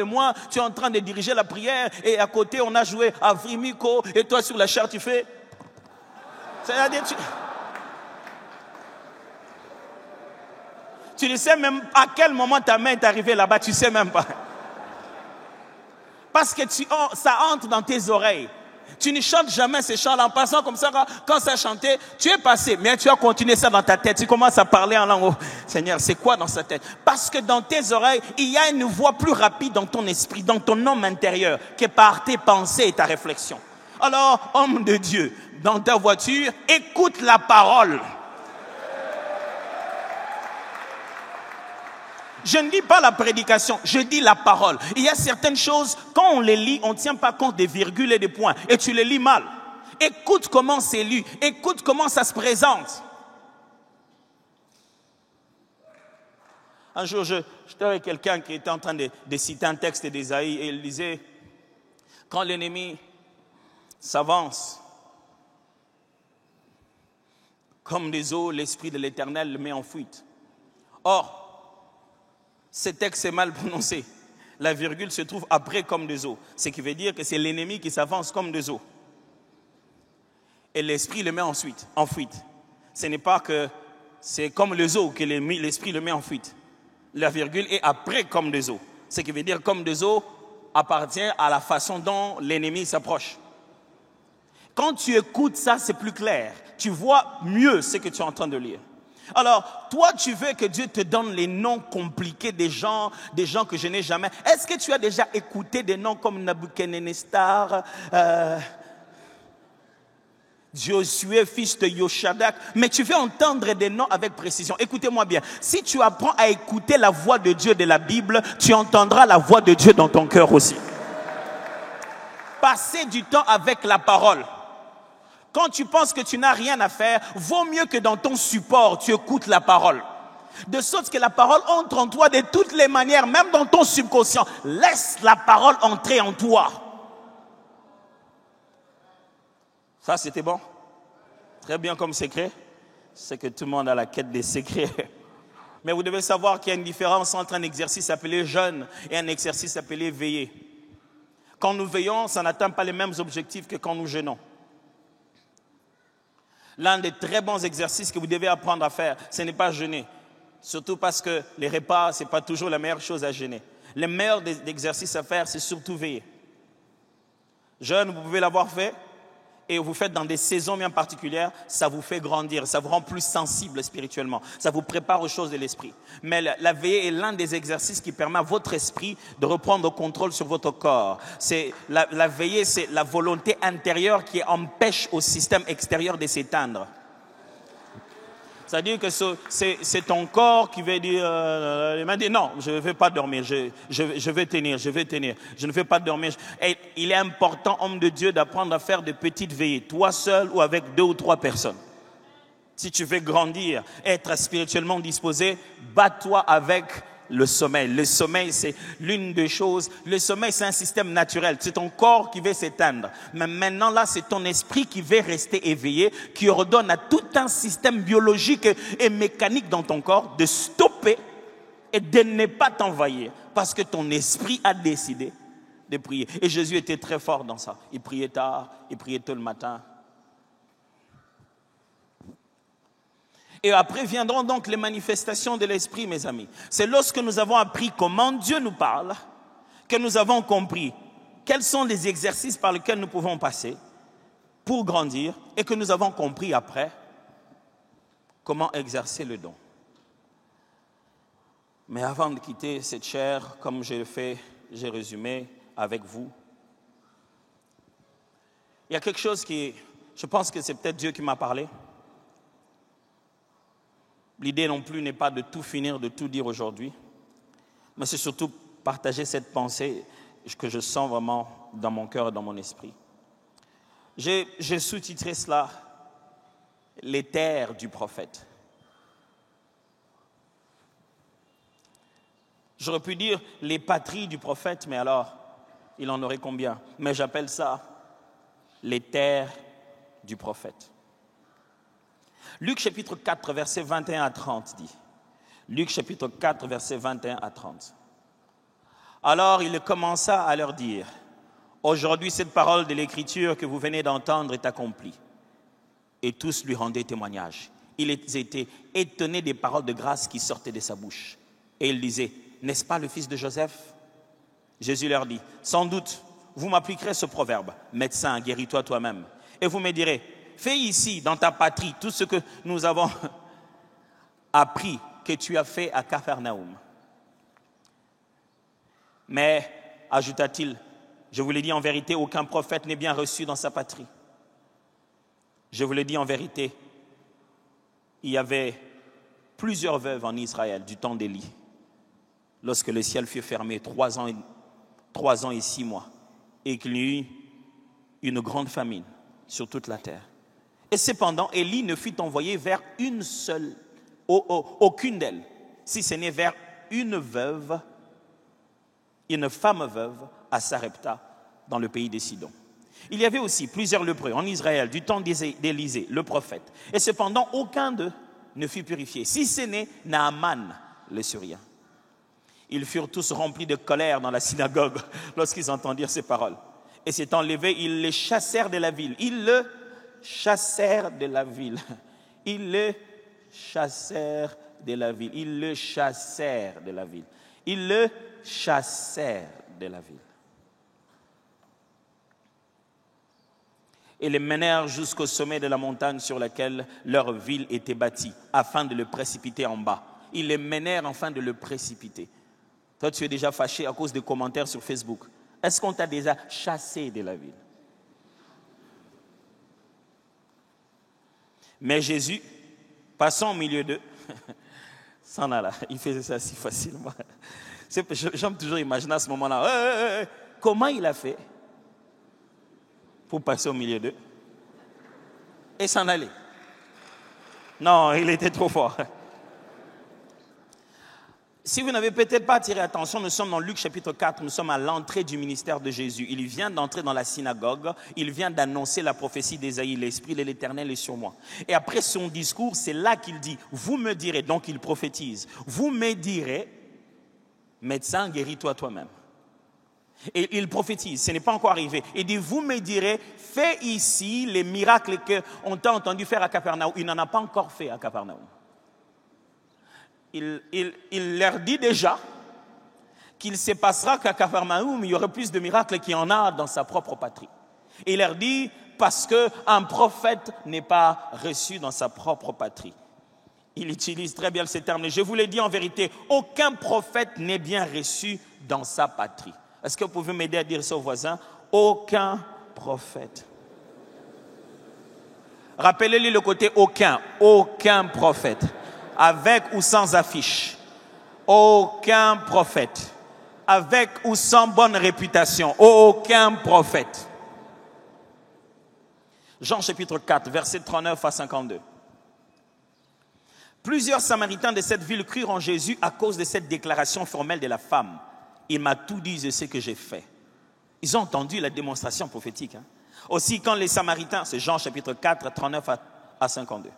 moins, tu es en train de diriger la prière, et à côté on a joué à Vrimiko, et toi sur la chair tu fais... C'est-à-dire tu ne sais même à quel moment ta main est arrivée là-bas, tu ne sais même pas. Parce que ça entre dans tes oreilles. Tu ne chantes jamais ces chants-là. En passant comme ça, quand ça chantait, tu es passé, mais tu as continué ça dans ta tête. Tu commences à parler en langue. Oh, Seigneur, c'est quoi dans sa tête? Parce que dans tes oreilles, il y a une voix plus rapide dans ton esprit, dans ton homme intérieur, que par tes pensées et ta réflexion. Alors, homme de Dieu, dans ta voiture, écoute la parole. Je ne dis pas la prédication, je dis la parole. Il y a certaines choses, quand on les lit, on ne tient pas compte des virgules et des points. Et tu les lis mal. Écoute comment c'est lu. Écoute comment ça se présente. Un jour, j'étais avec quelqu'un qui était en train de citer un texte d'Ésaïe et il disait, quand l'ennemi s'avance, comme des eaux, l'Esprit de l'Éternel le met en fuite. Or, ce texte est mal prononcé. La virgule se trouve après comme des eaux. Ce qui veut dire que c'est l'ennemi qui s'avance comme des eaux. Et l'esprit le met ensuite en fuite. Ce n'est pas que c'est comme les eaux que l'esprit le met en fuite. La virgule est après comme des eaux. Ce qui veut dire comme des eaux appartient à la façon dont l'ennemi s'approche. Quand tu écoutes ça, c'est plus clair. Tu vois mieux ce que tu es en train de lire. Alors, toi, tu veux que Dieu te donne les noms compliqués des gens que je n'ai jamais. Est-ce que tu as déjà écouté des noms comme Nabuchodonosor, Josué, fils de Yoshadak, mais tu veux entendre des noms avec précision. Écoutez-moi bien. Si tu apprends à écouter la voix de Dieu de la Bible, tu entendras la voix de Dieu dans ton cœur aussi. Passez du temps avec la parole. Quand tu penses que tu n'as rien à faire, vaut mieux que dans ton support, tu écoutes la parole. De sorte que la parole entre en toi de toutes les manières, même dans ton subconscient. Laisse la parole entrer en toi. Ça, c'était bon? Très bien comme secret. C'est que tout le monde a la quête des secrets. Mais vous devez savoir qu'il y a une différence entre un exercice appelé jeûne et un exercice appelé veiller. Quand nous veillons, ça n'atteint pas les mêmes objectifs que quand nous jeûnons. L'un des très bons exercices que vous devez apprendre à faire, ce n'est pas jeûner. Surtout parce que les repas, ce n'est pas toujours la meilleure chose à jeûner. Le meilleur exercice à faire, c'est surtout veiller. Jeûne, vous pouvez l'avoir fait et vous faites dans des saisons bien particulières, ça vous fait grandir, ça vous rend plus sensible spirituellement, ça vous prépare aux choses de l'esprit. Mais la veillée est l'un des exercices qui permet à votre esprit de reprendre le contrôle sur votre corps. La veillée, c'est la volonté intérieure qui empêche au système extérieur de s'éteindre. C'est-à-dire que c'est ton corps qui veut dire, il m'a dit non, je ne vais pas dormir, je vais tenir, je ne vais pas dormir. Et il est important, homme de Dieu, d'apprendre à faire de petites veillées, toi seul ou avec 2 ou 3 personnes. Si tu veux grandir, être spirituellement disposé, bats-toi avec le sommeil. Le sommeil, c'est l'une des choses. Le sommeil, c'est un système naturel. C'est ton corps qui veut s'éteindre. Mais maintenant, là, c'est ton esprit qui veut rester éveillé, qui ordonne à tout un système biologique et mécanique dans ton corps de stopper et de ne pas t'envahir. Parce que ton esprit a décidé de prier. Et Jésus était très fort dans ça. Il priait tard, il priait tôt le matin. Et après viendront donc les manifestations de l'esprit, mes amis. C'est lorsque nous avons appris comment Dieu nous parle, que nous avons compris quels sont les exercices par lesquels nous pouvons passer pour grandir et que nous avons compris après comment exercer le don. Mais avant de quitter cette chaire, comme je l'ai fait, j'ai résumé avec vous. Il y a quelque chose je pense que c'est peut-être Dieu qui m'a parlé. L'idée non plus n'est pas de tout finir, de tout dire aujourd'hui, mais c'est surtout partager cette pensée que je sens vraiment dans mon cœur et dans mon esprit. J'ai sous-titré cela « Les terres du prophète ». J'aurais pu dire « les patries du prophète », mais alors, il en aurait combien? Mais j'appelle ça « les terres du prophète ». Luc chapitre 4, versets 21 à 30 dit. Luc chapitre 4, versets 21 à 30. Alors il commença à leur dire, « Aujourd'hui, cette parole de l'Écriture que vous venez d'entendre est accomplie. » Et tous lui rendaient témoignage. Ils étaient étonnés des paroles de grâce qui sortaient de sa bouche. Et ils disaient, « N'est-ce pas le fils de Joseph ?» Jésus leur dit, « Sans doute, vous m'appliquerez ce proverbe. Médecin, guéris-toi toi-même. Et vous me direz, fais ici, dans ta patrie, tout ce que nous avons appris que tu as fait à Capharnaüm. Mais, ajouta-t-il, je vous l'ai dit en vérité, aucun prophète n'est bien reçu dans sa patrie. Je vous le dis en vérité, il y avait plusieurs veuves en Israël du temps d'Élie, lorsque le ciel fut fermé 3 ans et 6 mois, et qu'il y eut une grande famine sur toute la terre. Et cependant, Élie ne fut envoyé vers aucune d'elles, si ce n'est vers une femme veuve à Sarepta, dans le pays des Sidons. Il y avait aussi plusieurs lépreux en Israël du temps d'Élisée, le prophète. Et cependant, aucun d'eux ne fut purifié, si ce n'est Naaman, le Syrien. Ils furent tous remplis de colère dans la synagogue lorsqu'ils entendirent ces paroles. Et s'étant levés, ils les chassèrent de la ville. Ils le chassèrent de la ville. Ils le chassèrent de la ville. Ils le chassèrent de la ville. Ils le chassèrent de la ville. Et les menèrent jusqu'au sommet de la montagne sur laquelle leur ville était bâtie, afin de le précipiter en bas. Ils les menèrent afin de le précipiter. Toi, tu es déjà fâché à cause des commentaires sur Facebook. Est-ce qu'on t'a déjà chassé de la ville? Mais Jésus, passant au milieu d'eux, s'en alla. Il faisait ça si facilement. J'aime toujours imaginer à ce moment-là. Comment il a fait pour passer au milieu d'eux et s'en aller? Non, il était trop fort. Si vous n'avez peut-être pas attiré attention, nous sommes dans Luc chapitre 4, nous sommes à l'entrée du ministère de Jésus. Il vient d'entrer dans la synagogue, il vient d'annoncer la prophétie d'Ésaïe, l'Esprit de l'Éternel est sur moi. Et après son discours, c'est là qu'il dit, vous me direz, donc il prophétise, vous me direz, médecin, guéris-toi toi-même. Et il prophétise, ce n'est pas encore arrivé. Il dit, vous me direz, fais ici les miracles qu'on t'a entendu faire à Capharnaüm. Il n'en a pas encore fait à Capharnaüm. Il leur dit déjà qu'il se passera qu'à Capharnaüm, il y aurait plus de miracles qu'il y en a dans sa propre patrie. Et il leur dit, parce qu'un prophète n'est pas reçu dans sa propre patrie. Il utilise très bien ce terme. Je vous l'ai dit en vérité, aucun prophète n'est bien reçu dans sa patrie. Est-ce que vous pouvez m'aider à dire ça aux voisins? Aucun prophète. Rappelez-lui le côté aucun prophète. Avec ou sans affiche. Aucun prophète. Avec ou sans bonne réputation. Aucun prophète. Jean chapitre 4, versets 39 à 52. Plusieurs Samaritains de cette ville crurent en Jésus à cause de cette déclaration formelle de la femme. Il m'a tout dit de ce que j'ai fait. Ils ont entendu la démonstration prophétique. Aussi quand les Samaritains, c'est Jean chapitre 4, 39 à 52.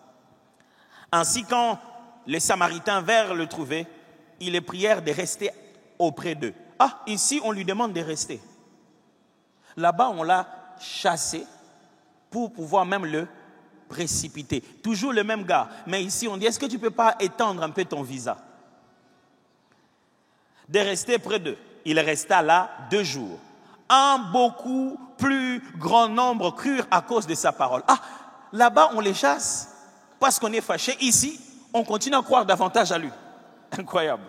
Ainsi quand les Samaritains vinrent le trouver, ils les prièrent de rester auprès d'eux. Ah, ici on lui demande de rester. Là-bas on l'a chassé pour pouvoir même le précipiter. Toujours le même gars. Mais ici on dit, est-ce que tu ne peux pas étendre un peu ton visa? De rester près d'eux. Il resta là 2 jours. Un beaucoup plus grand nombre crurent à cause de sa parole. Ah, là-bas on les chasse parce qu'on est fâché. Ici, on continue à croire davantage à lui. Incroyable.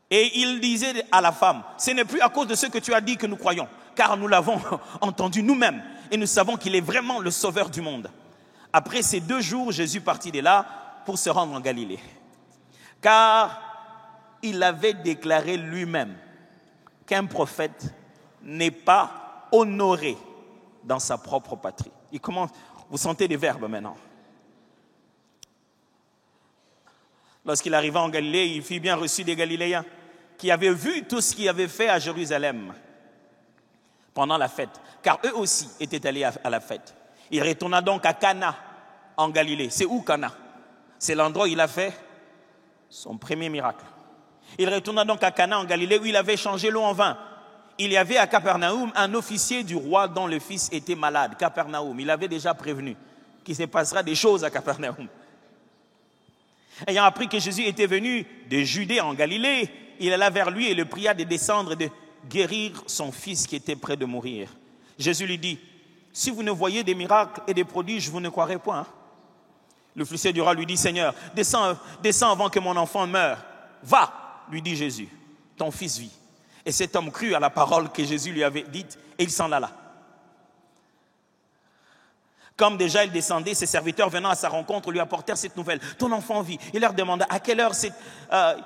Et il disait à la femme, ce n'est plus à cause de ce que tu as dit que nous croyons, car nous l'avons entendu nous-mêmes et nous savons qu'il est vraiment le sauveur du monde. Après ces 2 jours, Jésus partit de là pour se rendre en Galilée. Car il avait déclaré lui-même qu'un prophète n'est pas honoré dans sa propre patrie. Il commence, vous sentez les verbes maintenant. Lorsqu'il arriva en Galilée, il fut bien reçu des Galiléens qui avaient vu tout ce qu'il avait fait à Jérusalem pendant la fête, car eux aussi étaient allés à la fête. Il retourna donc à Cana en Galilée. C'est où Cana? C'est l'endroit où il a fait son premier miracle. Il retourna donc à Cana en Galilée où il avait changé l'eau en vin. Il y avait à Capharnaüm un officier du roi dont le fils était malade. Capharnaüm, il avait déjà prévenu qu'il se passera des choses à Capharnaüm. Ayant appris que Jésus était venu de Judée en Galilée, il alla vers lui et le pria de descendre guérir son fils qui était près de mourir. Jésus lui dit, si vous ne voyez des miracles et des prodiges, vous ne croirez point. L'officier du roi lui dit, Seigneur, descends avant que mon enfant meure. Va, lui dit Jésus, ton fils vit. Et cet homme crut à la parole que Jésus lui avait dite et il s'en alla. Comme déjà il descendait, ses serviteurs venant à sa rencontre lui apportèrent cette nouvelle. Ton enfant vit. Il leur demanda à quelle heure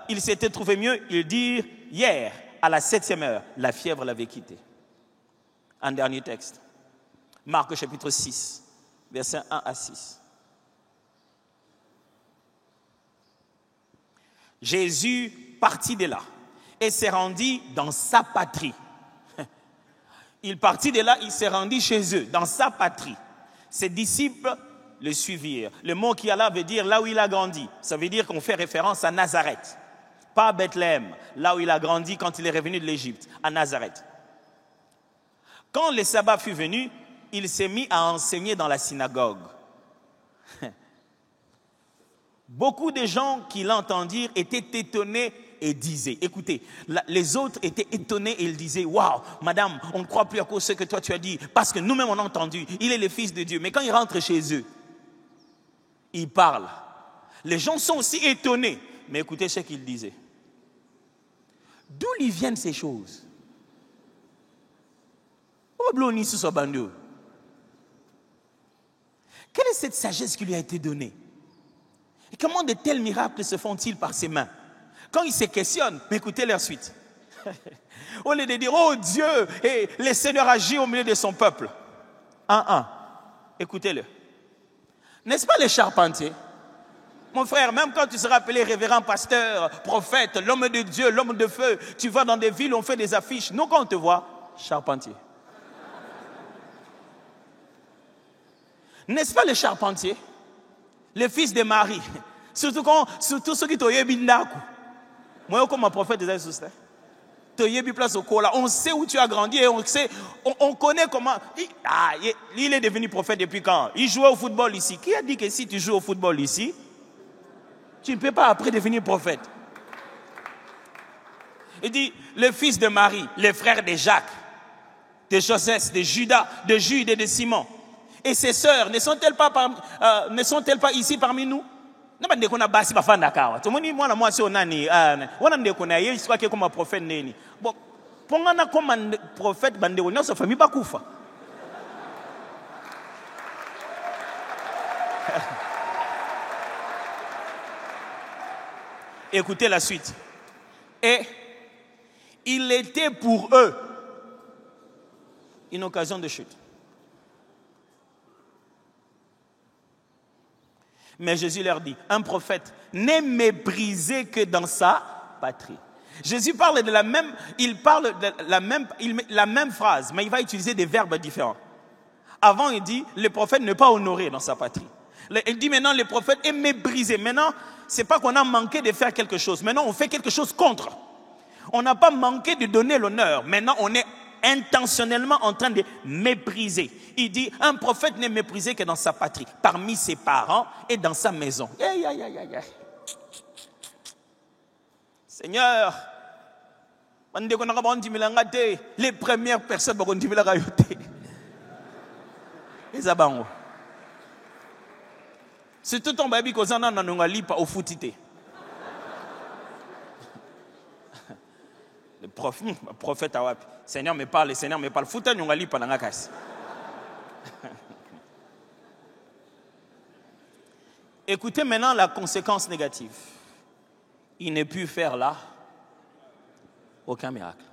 il s'était trouvé mieux. Ils dirent, hier, à la 7e heure, la fièvre l'avait quitté. Un dernier texte. Marc chapitre 6, versets 1 à 6. Jésus partit de là et s'est rendu dans sa patrie. Il partit de là, il s'est rendu chez eux, dans sa patrie. Ses disciples le suivirent. Le mot qui est là veut dire là où il a grandi. Ça veut dire qu'on fait référence à Nazareth. Pas à Bethléem, là où il a grandi quand il est revenu de l'Égypte, à Nazareth. Quand le sabbat fut venu, il s'est mis à enseigner dans la synagogue. Beaucoup de gens qui l'entendirent étaient étonnés et disaient, écoutez, les autres étaient étonnés et ils disaient, waouh, madame, on ne croit plus à cause de ce que toi tu as dit, parce que nous-mêmes on a entendu, il est le fils de Dieu. Mais quand il rentre chez eux, il parle. Les gens sont aussi étonnés, mais écoutez ce qu'il disait. D'où lui viennent ces choses? Quelle est cette sagesse qui lui a été donnée? Et comment de tels miracles se font-ils par ses mains? Quand ils se questionnent, mais écoutez leur suite. Au lieu de dire, oh Dieu, et le Seigneur agit au milieu de son peuple. Écoutez-le. N'est-ce pas les charpentiers? Mon frère, même quand tu seras appelé révérend pasteur, prophète, l'homme de Dieu, l'homme de feu, tu vas dans des villes où on fait des affiches. Nous, quand on te voit, charpentier. N'est-ce pas les charpentiers? Les fils de Marie. Surtout ceux qui t'ont eu bindaku. Moi, comme un prophète des Jésus, on sait où tu as grandi et on connaît comment. Il est devenu prophète depuis quand? Il jouait au football ici. Qui a dit que si tu joues au football ici, tu ne peux pas après devenir prophète? Il dit, le fils de Marie, les frères de Jacques, de Joseph, de Judas, de Jude et de Simon. Et ses sœurs, ne sont-elles pas ici parmi nous? Bon, prophète, écoutez la suite. Et il était pour eux une occasion de chute. Mais Jésus leur dit, un prophète n'est méprisé que dans sa patrie. Jésus parle de la même phrase, mais il va utiliser des verbes différents. Avant, il dit, le prophète n'est pas honoré dans sa patrie. Il dit maintenant, le prophète est méprisé. Maintenant, ce n'est pas qu'on a manqué de faire quelque chose. Maintenant, on fait quelque chose contre. On n'a pas manqué de donner l'honneur. Maintenant, on est intentionnellement en train de mépriser. Il dit, un prophète n'est méprisé que dans sa patrie, parmi ses parents et dans sa maison. Seigneur, les premières personnes c'est tout ton baby qu'on a dans lipa au foutité. Le prophète a Seigneur me parle, Fouta n'yonga lipa dans la casse. Écoutez maintenant la conséquence négative. Il ne put faire là aucun miracle.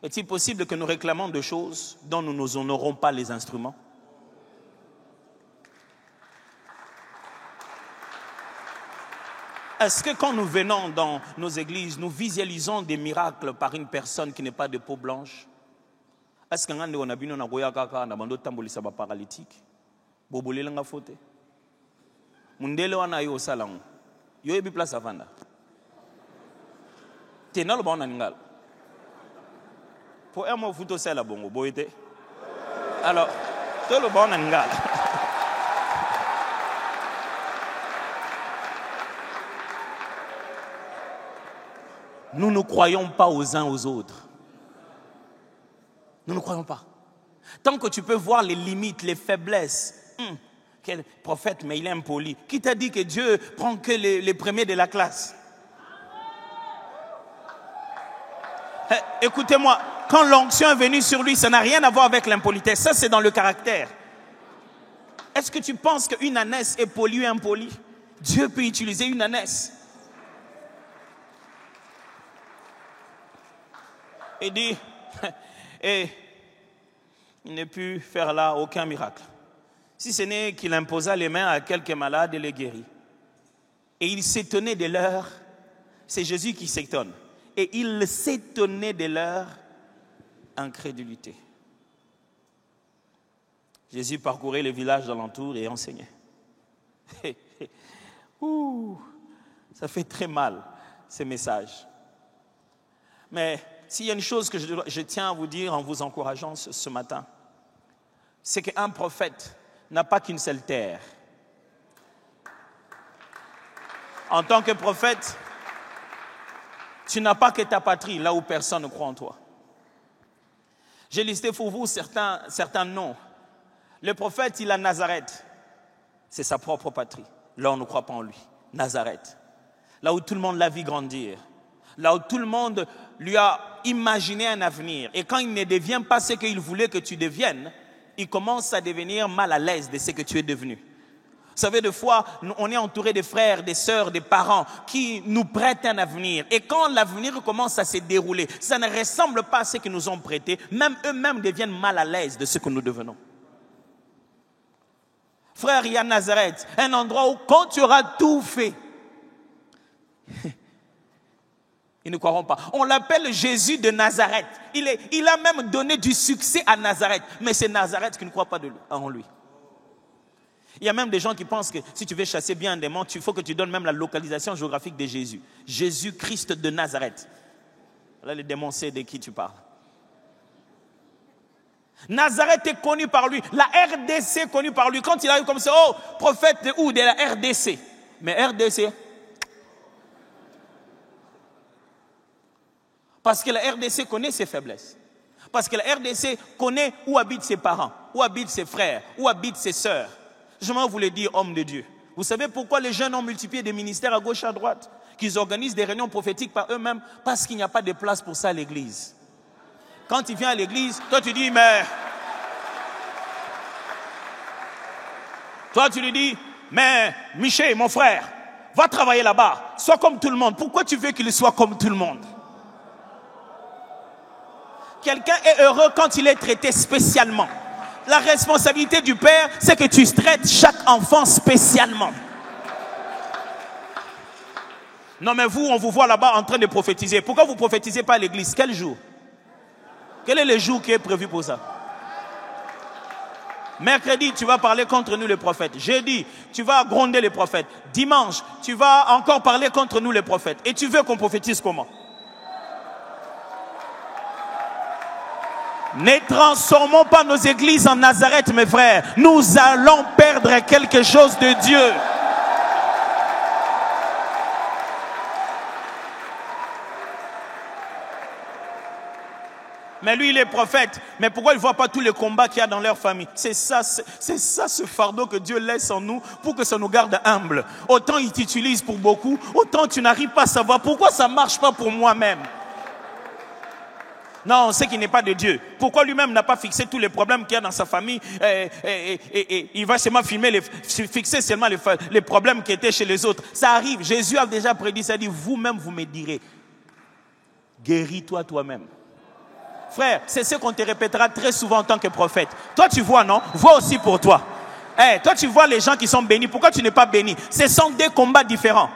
Est-il possible que nous réclamons de choses dont nous n'honorons pas les instruments? Est-ce que quand nous venons dans nos églises, nous visualisons des miracles par une personne qui n'est pas de peau blanche? Est-ce que nous avons vu un paralytique? Bobolelanga fote. Mundele wana yo salango. Yo ebi place avanda. Tena lo bona ngal. Pour emo futo sala bongo boyete. Alors, to lo bona ngal. nous ne croyons pas aux uns aux autres. Nous ne croyons pas. Tant que tu peux voir les limites, les faiblesses. Quel prophète, mais il est impoli. Qui t'a dit que Dieu prend que les premiers de la classe? Écoutez-moi, quand l'onction est venue sur lui, ça n'a rien à voir avec l'impolitesse. Ça, c'est dans le caractère. Est-ce que tu penses qu'une ânesse est polie ou impolie? Dieu peut utiliser une ânesse. Il dit, et il n'a pu faire là aucun miracle. Si ce n'est qu'il imposa les mains à quelques malades et les guérit. Et il s'étonnait de leur... C'est Jésus qui s'étonne. Et il s'étonnait de leur incrédulité. Jésus parcourait les villages d'alentour et enseignait. Ça fait très mal, ces messages. Mais s'il y a une chose que je tiens à vous dire en vous encourageant ce matin, c'est qu'un prophète n'a pas qu'une seule terre. En tant que prophète, tu n'as pas que ta patrie, là où personne ne croit en toi. J'ai listé pour vous certains noms. Le prophète, il a Nazareth. C'est sa propre patrie. Là, on ne croit pas en lui. Nazareth. Là où tout le monde l'a vu grandir. Là où tout le monde lui a imaginé un avenir. Et quand il ne devient pas ce qu'il voulait que tu deviennes, il commence à devenir mal à l'aise de ce que tu es devenu. Vous savez, des fois, on est entouré de frères, de sœurs, de parents qui nous prêtent un avenir. Et quand l'avenir commence à se dérouler, ça ne ressemble pas à ce qu'ils nous ont prêté. Même eux-mêmes deviennent mal à l'aise de ce que nous devenons. Frère, il y a Nazareth, un endroit où quand tu auras tout fait, ils ne croiront pas. On l'appelle Jésus de Nazareth. Il a même donné du succès à Nazareth. Mais c'est Nazareth qui ne croit pas en lui. Il y a même des gens qui pensent que si tu veux chasser bien un démon, il faut que tu donnes même la localisation géographique de Jésus. Jésus-Christ de Nazareth. Là, le démon sait de qui tu parles. Nazareth est connu par lui. La RDC est connue par lui. Quand il arrive comme ça, oh, prophète de où? De la RDC. Mais RDC... Parce que la RDC connaît ses faiblesses. Parce que la RDC connaît où habitent ses parents, où habitent ses frères, où habitent ses sœurs. Je vais vous le dire, homme de Dieu. Vous savez pourquoi les jeunes ont multiplié des ministères à gauche et à droite? Qu'ils organisent des réunions prophétiques par eux-mêmes? Parce qu'il n'y a pas de place pour ça à l'église. Quand il vient à l'église, toi tu dis, mais... Toi tu lui dis, mais Michel, mon frère, va travailler là-bas. Sois comme tout le monde. Pourquoi tu veux qu'il soit comme tout le monde? Quelqu'un est heureux quand il est traité spécialement. La responsabilité du père, c'est que tu traites chaque enfant spécialement. Non mais vous, on vous voit là-bas en train de prophétiser. Pourquoi vous ne prophétisez pas à l'église? Quel jour? Quel est le jour qui est prévu pour ça? Mercredi, tu vas parler contre nous les prophètes. Jeudi, tu vas gronder les prophètes. Dimanche, tu vas encore parler contre nous les prophètes. Et tu veux qu'on prophétise comment? Ne transformons pas nos églises en Nazareth, mes frères. Nous allons perdre quelque chose de Dieu. Mais lui, il est prophète. Mais pourquoi il ne voit pas tous les combats qu'il y a dans leur famille? C'est ça ce fardeau que Dieu laisse en nous pour que ça nous garde humbles. Autant il t'utilise pour beaucoup, autant tu n'arrives pas à savoir pourquoi ça ne marche pas pour moi-même. Non, on sait qu'il n'est pas de Dieu. Pourquoi lui-même n'a pas fixé tous les problèmes qu'il y a dans sa famille et il va seulement fixer seulement les problèmes qui étaient chez les autres. Ça arrive. Jésus a déjà prédit ça. Il dit, vous-même, vous me direz, guéris-toi toi-même. Frère, c'est ce qu'on te répétera très souvent en tant que prophète. Toi, tu vois, non? Vois aussi pour toi. Toi, tu vois les gens qui sont bénis. Pourquoi tu n'es pas béni? Ce sont des combats différents.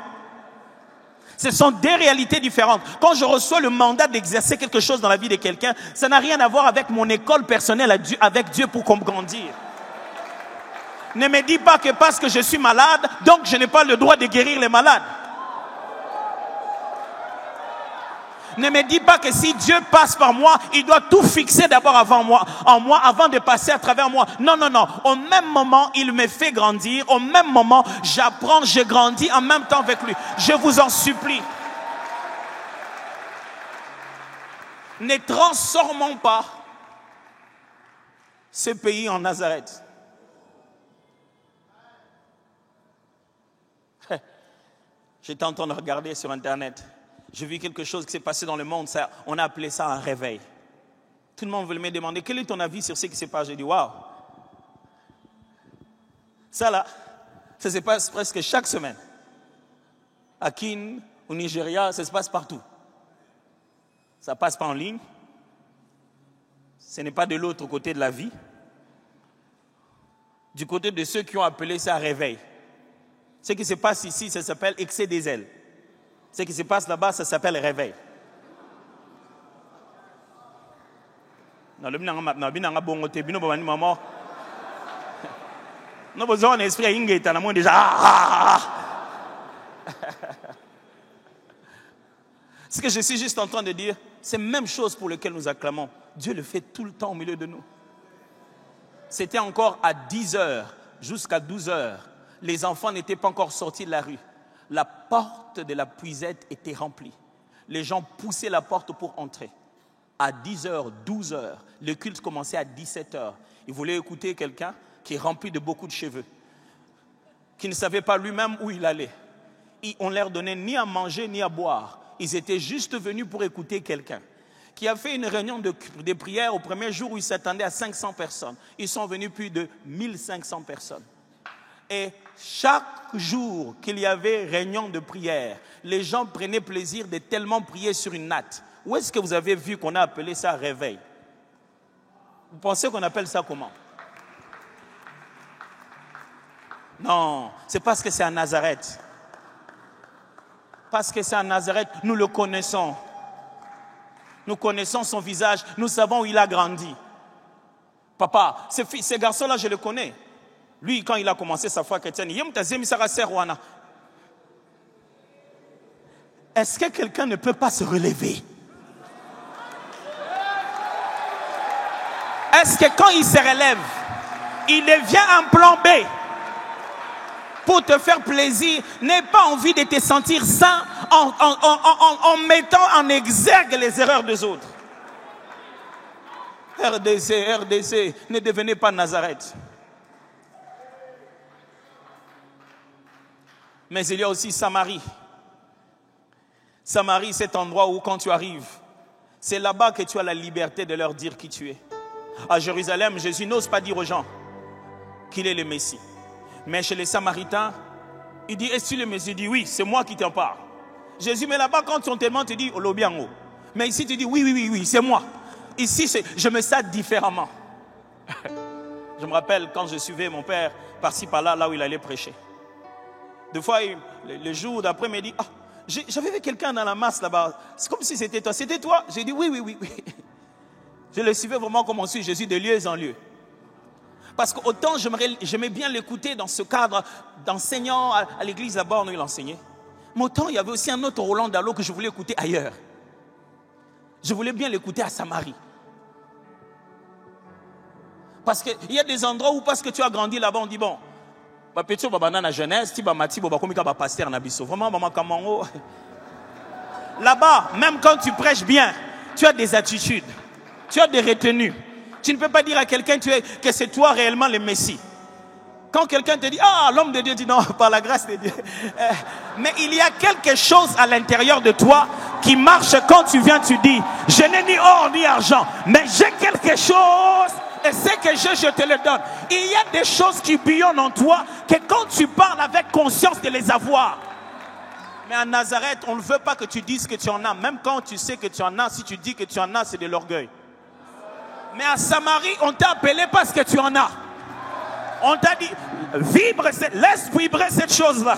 Ce sont des réalités différentes. Quand je reçois le mandat d'exercer quelque chose dans la vie de quelqu'un, ça n'a rien à voir avec mon école personnelle avec Dieu pour grandir. Ne me dis pas que parce que je suis malade, donc je n'ai pas le droit de guérir les malades. Ne me dis pas que si Dieu passe par moi, il doit tout fixer d'abord en moi, avant de passer à travers moi. Non, non, non. Au même moment, il me fait grandir. Au même moment, j'apprends, je grandis en même temps avec lui. Je vous en supplie. Ne transformons pas ce pays en Nazareth. J'étais en train de regarder sur Internet. J'ai vu quelque chose qui s'est passé dans le monde. Ça, on a appelé ça un réveil. Tout le monde veut me demander quel est ton avis sur ce qui se passe. J'ai dit waouh. Ça là, ça se passe presque chaque semaine. À Kin, au Nigeria, ça se passe partout. Ça passe pas en ligne. Ce n'est pas de l'autre côté de la vie. Du côté de ceux qui ont appelé ça réveil. Ce qui se passe ici, ça s'appelle excès des ailes. Ce qui se passe là-bas, ça s'appelle réveil. Nous avons un esprit déjà. Ce que je suis juste en train de dire, c'est la même chose pour laquelle nous acclamons. Dieu le fait tout le temps au milieu de nous. C'était encore à 10h jusqu'à 12h. Les enfants n'étaient pas encore sortis de la rue. La porte de la puisette était remplie. Les gens poussaient la porte pour entrer. À 10h, 12h, le culte commençait à 17h. Ils voulaient écouter quelqu'un qui est rempli de beaucoup de cheveux, qui ne savait pas lui-même où il allait. On ne leur donnait ni à manger ni à boire. Ils étaient juste venus pour écouter quelqu'un qui a fait une réunion de prière au premier jour où ils s'attendaient à 500 personnes. Ils sont venus plus de 1500 personnes. Et chaque jour qu'il y avait réunion de prière, les gens prenaient plaisir de tellement prier sur une natte. Où est-ce que vous avez vu qu'on a appelé ça réveil? Vous pensez qu'on appelle ça comment? Non, c'est parce que c'est à Nazareth. Parce que c'est à Nazareth, nous le connaissons. Nous connaissons son visage, nous savons où il a grandi. Papa, ce garçon-là, je le connais. Lui, quand il a commencé sa foi chrétienne, est-ce que quelqu'un ne peut pas se relever? Est-ce que quand il se relève, il devient un plan B pour te faire plaisir, n'aie pas envie de te sentir sain en mettant en exergue les erreurs des autres? RDC, ne devenez pas Nazareth. Mais il y a aussi Samarie. Samarie, cet endroit où quand tu arrives, c'est là-bas que tu as la liberté de leur dire qui tu es. À Jérusalem, Jésus n'ose pas dire aux gens qu'il est le Messie. Mais chez les Samaritains, il dit, est-ce que tu es le Messie? Il dit, oui, c'est moi qui t'en parle. Jésus, mais là-bas, quand on te demande, tu dis, Olobiango. Mais ici, tu dis, oui, c'est moi. Ici, je me sens différemment. Je me rappelle quand je suivais mon père par-ci, par-là, là où il allait prêcher. Des fois, le jour d'après, il me dit, j'avais vu quelqu'un dans la masse là-bas. C'est comme si c'était toi. C'était toi? J'ai dit, oui. Je le suivais vraiment comme on suit Jésus de lieu en lieu. Parce qu'autant j'aimais bien l'écouter dans ce cadre d'enseignant à l'église là-bas où il enseignait. Mais autant il y avait aussi un autre Roland Dallot que je voulais écouter ailleurs. Je voulais bien l'écouter à Samarie. Parce qu'il y a des endroits où parce que tu as grandi là-bas, on dit bon, petit babana jeunesse, ti bamati bobakomika ba pasteur na biso. Vraiment maman kamango. Là-bas, même quand tu prêches bien, tu as des attitudes, tu as des retenues. Tu ne peux pas dire à quelqu'un que c'est toi réellement le Messie. Quand quelqu'un te dit, l'homme de Dieu dit non, par la grâce de Dieu. Mais il y a quelque chose à l'intérieur de toi qui marche quand tu viens, tu dis, je n'ai ni or ni argent, mais j'ai quelque chose et ce que je te le donne. Il y a des choses qui bouillonnent en toi que quand tu parles avec conscience de les avoir. Mais à Nazareth, on ne veut pas que tu dises que tu en as. Même quand tu sais que tu en as, si tu dis que tu en as, c'est de l'orgueil. Mais à Samarie, on t'a appelé parce que tu en as. On t'a dit, laisse vibrer cette chose-là.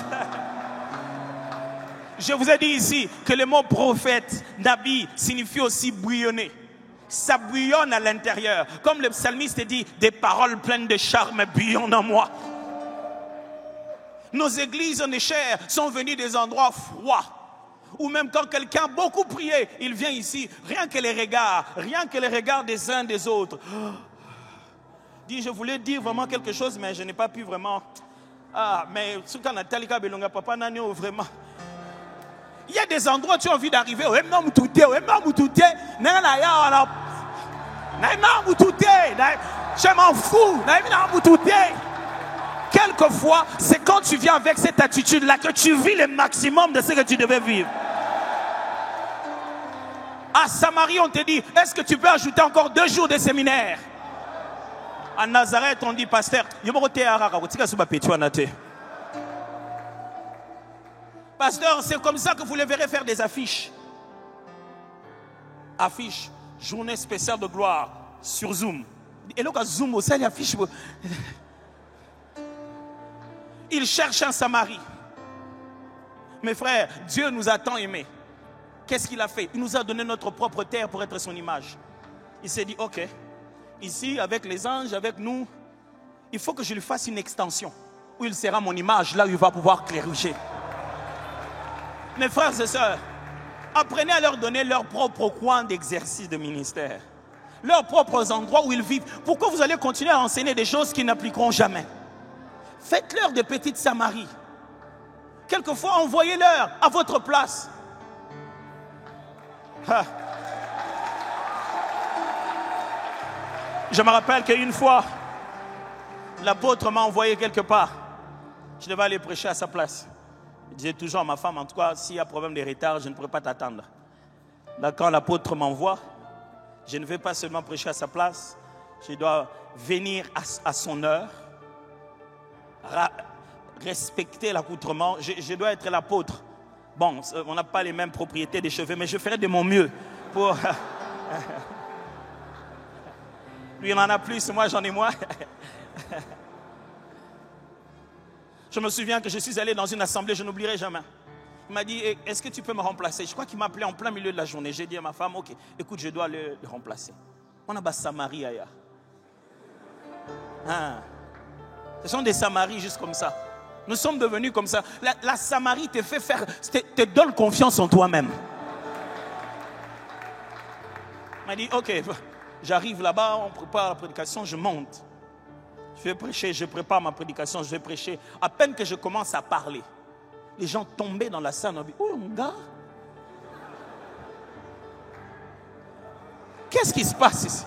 Je vous ai dit ici que le mot prophète, Nabi, signifie aussi bouillonner. Ça bouillonne à l'intérieur. Comme le psalmiste dit, des paroles pleines de charme bouillonnent en moi. Nos églises en chair sont venues des endroits froids. Ou même quand quelqu'un a beaucoup prié, il vient ici, rien que les regards des uns des autres. Dit, je voulais dire vraiment quelque chose, mais je n'ai pas pu vraiment. Mais ce qu'on a Talika Belonga, papa Nanio, vraiment. Il y a des endroits où tu as envie d'arriver. Je m'en fous. Quelquefois, c'est quand tu viens avec cette attitude-là que tu vis le maximum de ce que tu devais vivre. À Samarie, on te dit, est-ce que tu peux ajouter encore 2 jours de séminaire? À Nazareth, on dit, pasteur, pasteur, c'est comme ça que vous les verrez faire des affiches. Affiche, journée spéciale de gloire sur Zoom. Et là, Zoom, ça, les affiches. Il cherche un Samarie. Mes frères, Dieu nous a tant aimés. Qu'est-ce qu'il a fait? Il nous a donné notre propre terre pour être son image. Il s'est dit, ok, ici, avec les anges, avec nous, il faut que je lui fasse une extension où il sera mon image, là où il va pouvoir clairiger. Mes frères et sœurs, apprenez à leur donner leur propre coin d'exercice de ministère, leurs propres endroits où ils vivent. Pourquoi vous allez continuer à enseigner des choses qui n'appliqueront jamais? Faites-leur de petites Samaries. Quelquefois, envoyez-leur à votre place. Je me rappelle qu'une fois, l'apôtre m'a envoyé quelque part. Je devais aller prêcher à sa place. Je disais toujours à ma femme, en tout cas, s'il y a problème de retard, je ne pourrai pas t'attendre. Là, quand l'apôtre m'envoie, je ne vais pas seulement prêcher à sa place, je dois venir à son heure, respecter l'accoutrement. Je dois être l'apôtre. Bon, on n'a pas les mêmes propriétés des cheveux, mais je ferai de mon mieux pour... Lui, il en a plus, moi, j'en ai moins. Je me souviens que je suis allé dans une assemblée, je n'oublierai jamais. Il m'a dit, est-ce que tu peux me remplacer? Je crois qu'il m'a appelé en plein milieu de la journée. J'ai dit à ma femme, ok, écoute, je dois le remplacer. On a bas Samarie ailleurs. Ce sont des Samaries juste comme ça. Nous sommes devenus comme ça. La Samarie te fait faire, te donne confiance en toi-même. Il m'a dit, ok, j'arrive là-bas, on prépare la prédication, je monte. Je vais prêcher, je prépare ma prédication, je vais prêcher. À peine que je commence à parler, les gens tombaient dans la salle. On dit, oh mon gars, qu'est-ce qui se passe ici?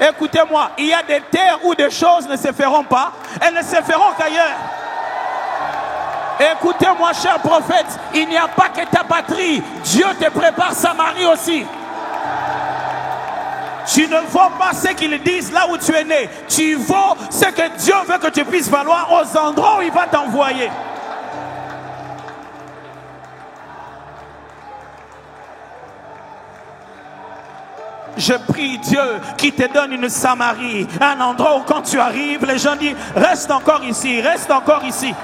Écoutez-moi, il y a des terres où des choses ne se feront pas, elles ne se feront qu'ailleurs. Écoutez-moi, cher prophète, il n'y a pas que ta patrie. Dieu te prépare Samarie aussi. Tu ne vaux pas ce qu'ils disent là où tu es né. Tu vaux ce que Dieu veut que tu puisses valoir aux endroits où il va t'envoyer. Je prie Dieu qui te donne une Samarie, un endroit où quand tu arrives, les gens disent, reste encore ici, reste encore ici.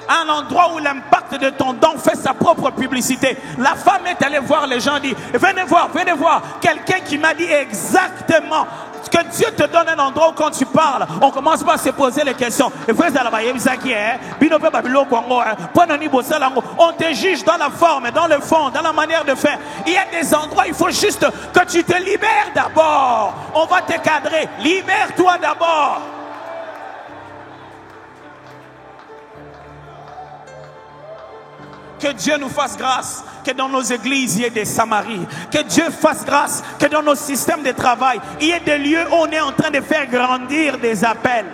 Un endroit où l'impact de ton don fait sa propre publicité. La femme est allée voir les gens, dit, venez voir. Quelqu'un qui m'a dit exactement que Dieu te donne un endroit où quand tu parles, on commence pas à se poser les questions. On te juge dans la forme, dans le fond, dans la manière de faire. Il y a des endroits, il faut juste que tu te libères d'abord. On va te cadrer. Libère-toi d'abord. Que Dieu nous fasse grâce, que dans nos églises, il y ait des Samaries. Que Dieu fasse grâce, que dans nos systèmes de travail, il y ait des lieux où on est en train de faire grandir des appels.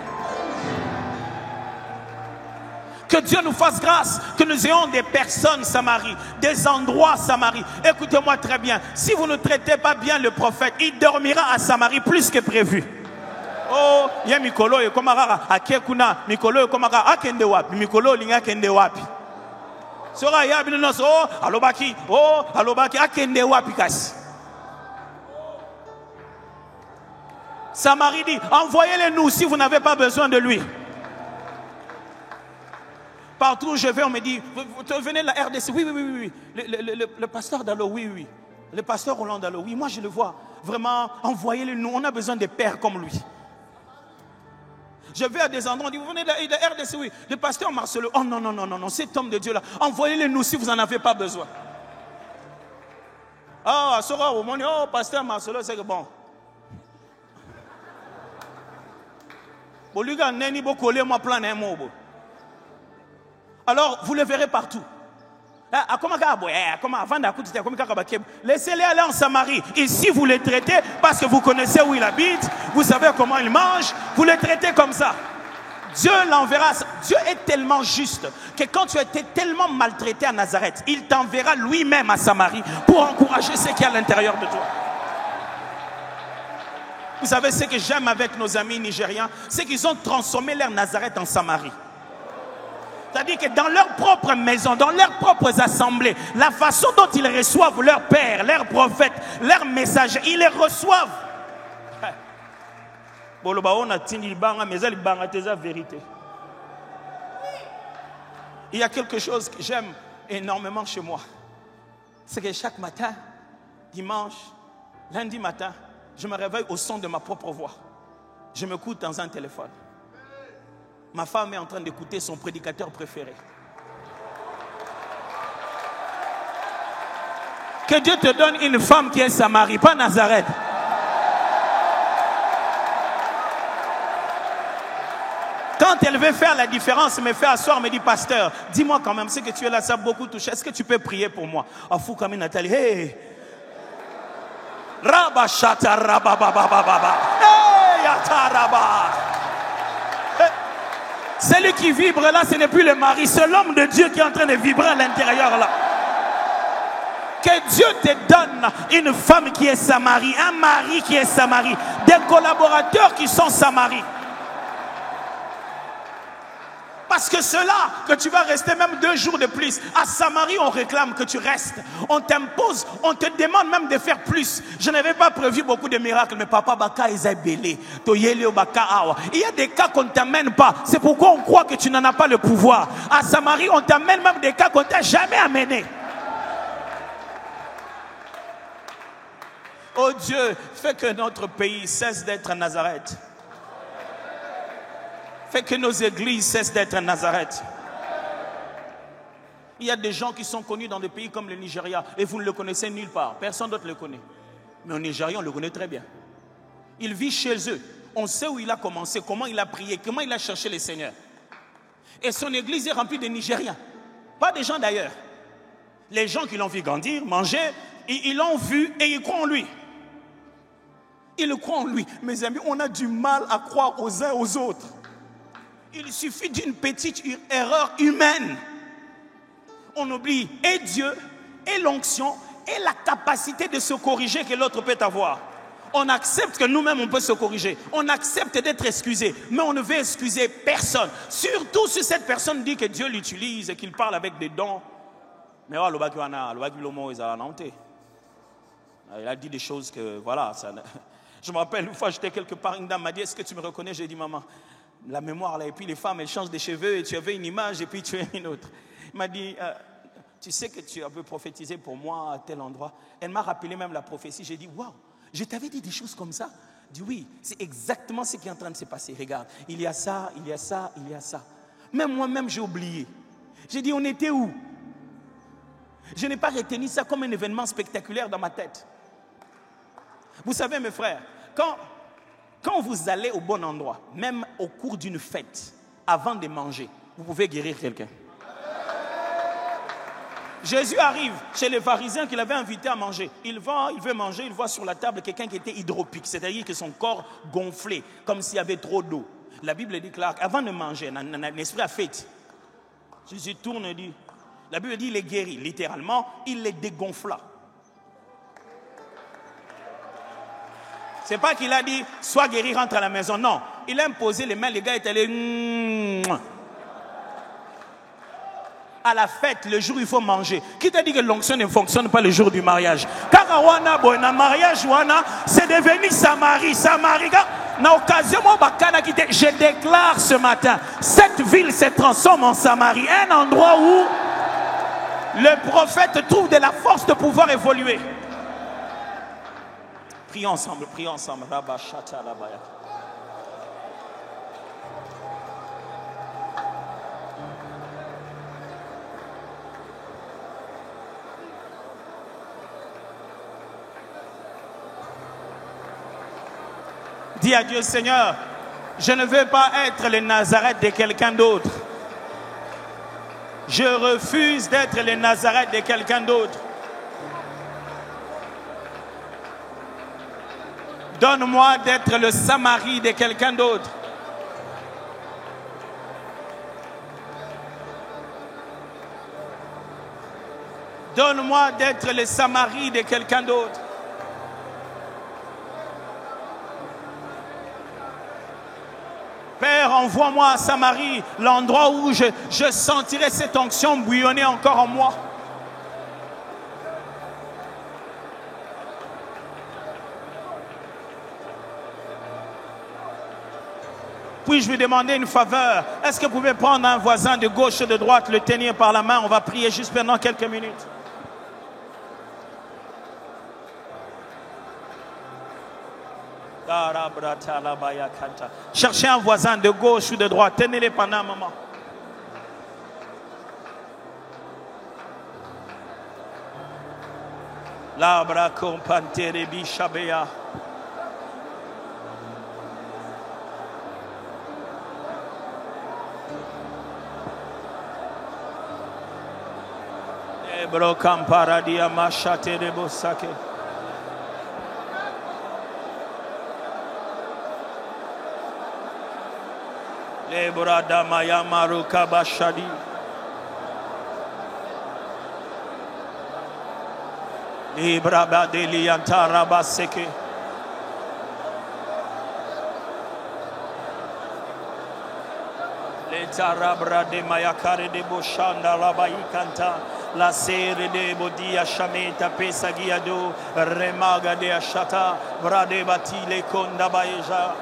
Que Dieu nous fasse grâce, que nous ayons des personnes Samarie, des endroits Samarie. Écoutez-moi très bien, si vous ne traitez pas bien le prophète, il dormira à Samarie plus que prévu. Oh, il y a Mikolo et Komara, Akekuna, Mikolo et Komara, Akendewapi, Mikolo, Linga Kendewapi. Sera ya binonos alobaki akende wapi kasi. Samarie dit, envoyez-les nous si vous n'avez pas besoin de lui. Partout où je vais, on me dit, vous venez de la RDC, oui. Le pasteur Dalo, oui. Le pasteur Roland Dalo, oui, moi je le vois. Vraiment, envoyez-les nous, on a besoin de pères comme lui. Je vais à des endroits, on dit, vous venez de la RDC, oui. Le pasteur Marcelo, oh non, cet homme de Dieu-là, envoyez-le nous si vous n'en avez pas besoin. Ah, Sora, oh, pasteur Marcelo, c'est que bon. Alors, vous le verrez partout. Laissez-les aller en Samarie. Ici, vous les traitez parce que vous connaissez où il habite, vous savez comment il mange, vous les traitez comme ça. Dieu l'enverra. Dieu est tellement juste que quand tu as été tellement maltraité à Nazareth, il t'enverra lui-même à Samarie pour encourager ceux qui sont à l'intérieur de toi. Vous savez ce que j'aime avec nos amis nigérians, c'est qu'ils ont transformé leur Nazareth en Samarie. C'est-à-dire que dans leur propre maison, dans leurs propres assemblées, la façon dont ils reçoivent leur père, leurs prophètes, leurs messagers, ils les reçoivent. Il y a quelque chose que j'aime énormément chez moi. C'est que chaque matin, dimanche, lundi matin, je me réveille au son de ma propre voix. Je m'écoute dans un téléphone. Ma femme est en train d'écouter son prédicateur préféré. Que Dieu te donne une femme qui est Samarie, pas Nazareth. Quand elle veut faire la différence, me fait asseoir, me dit, pasteur, dis-moi quand même, ce que tu es là, ça a beaucoup touché. Est-ce que tu peux prier pour moi? Ah, fou comme Nathalie. Hey! Rabashata rabababababa. Hey, yataraba. Celui qui vibre là, ce n'est plus le mari, c'est l'homme de Dieu qui est en train de vibrer à l'intérieur là. Que Dieu te donne une femme qui est Samarie, un mari qui est Samarie, des collaborateurs qui sont Samarie. Parce que cela, que tu vas rester même 2 jours de plus. À Samarie, on réclame que tu restes. On t'impose, on te demande même de faire plus. Je n'avais pas prévu beaucoup de miracles, mais papa Baka est belé. Il y a des cas qu'on ne t'amène pas. C'est pourquoi on croit que tu n'en as pas le pouvoir. À Samarie, on t'amène même des cas qu'on ne t'a jamais amenés. Oh Dieu, fais que notre pays cesse d'être Nazareth. Fais que nos églises cessent d'être Nazareth. Il y a des gens qui sont connus dans des pays comme le Nigeria et vous ne le connaissez nulle part. Personne d'autre le connaît. Mais au Nigeria, on le connaît très bien. Il vit chez eux. On sait où il a commencé, comment il a prié, comment il a cherché le Seigneur. Et son église est remplie de Nigériens. Pas des gens d'ailleurs. Les gens qui l'ont vu grandir, manger, ils l'ont vu et ils croient en lui. Ils croient en lui. Mes amis, on a du mal à croire aux uns aux autres. Il suffit d'une petite erreur humaine. On oublie et Dieu, et l'onction, et la capacité de se corriger que l'autre peut avoir. On accepte que nous-mêmes on peut se corriger. On accepte d'être excusé. Mais on ne veut excuser personne. Surtout si cette personne dit que Dieu l'utilise et qu'il parle avec des dons. Mais il a dit des choses que, voilà. Ça... Je me rappelle une fois, j'étais quelque part, une dame m'a dit, est-ce que tu me reconnais? J'ai dit, maman. La mémoire là, et puis les femmes elles changent de cheveux et tu avais une image et puis tu as une autre. Il m'a dit, tu sais que tu avais prophétisé pour moi à tel endroit. Elle m'a rappelé même la prophétie. J'ai dit, waouh, je t'avais dit des choses comme ça. Je dis oui, c'est exactement ce qui est en train de se passer. Regarde, il y a ça, il y a ça, il y a ça. Même moi-même j'ai oublié. J'ai dit, on était où? Je n'ai pas retenu ça comme un événement spectaculaire dans ma tête. Vous savez mes frères, quand vous allez au bon endroit, même au cours d'une fête, avant de manger, vous pouvez guérir quelqu'un. Jésus arrive chez les pharisiens qu'il avait invités à manger. Il veut manger, il voit sur la table quelqu'un qui était hydropique, c'est-à-dire que son corps gonflé, comme s'il y avait trop d'eau. La Bible dit clair, avant de manger, un esprit a fait. Jésus tourne et dit, la Bible dit il est guéri, littéralement, il les dégonfla. C'est pas qu'il a dit, sois guéri, rentre à la maison. Non, il a imposé les mains, les gars étaient allés. À la fête, le jour où il faut manger. Qui t'a dit que l'onction ne fonctionne pas le jour du mariage? Car à mariage, c'est devenu Samarie. Na occasion, je déclare ce matin, cette ville se transforme en Samarie. Un endroit où le prophète trouve de la force de pouvoir évoluer. Prions ensemble, prions ensemble. Dis à Dieu, Seigneur, Je ne veux pas être le Nazareth de quelqu'un d'autre. Je refuse d'être le Nazareth de quelqu'un d'autre. Donne-moi d'être le Samarie de quelqu'un d'autre. Donne-moi d'être le Samarie de quelqu'un d'autre. Père, envoie-moi à Samarie, l'endroit où je sentirai cette onction bouillonner encore en moi. Puis-je lui demander une faveur? Est-ce que vous pouvez prendre un voisin de gauche et de droite, le tenir par la main? On va prier juste pendant quelques minutes. Cherchez un voisin de gauche ou de droite. Tenez-les pendant un moment. Labra compantere bishabea. Ebro camparadia machate de bosake. Lebra damaya maruka bashadi. Libra badeli antara baseke. Le tarabra de mayakare de boshanda labaikanta. La sere de bodia shameta pesa guiado. Remaga de ashata. Brade batile konda baeja.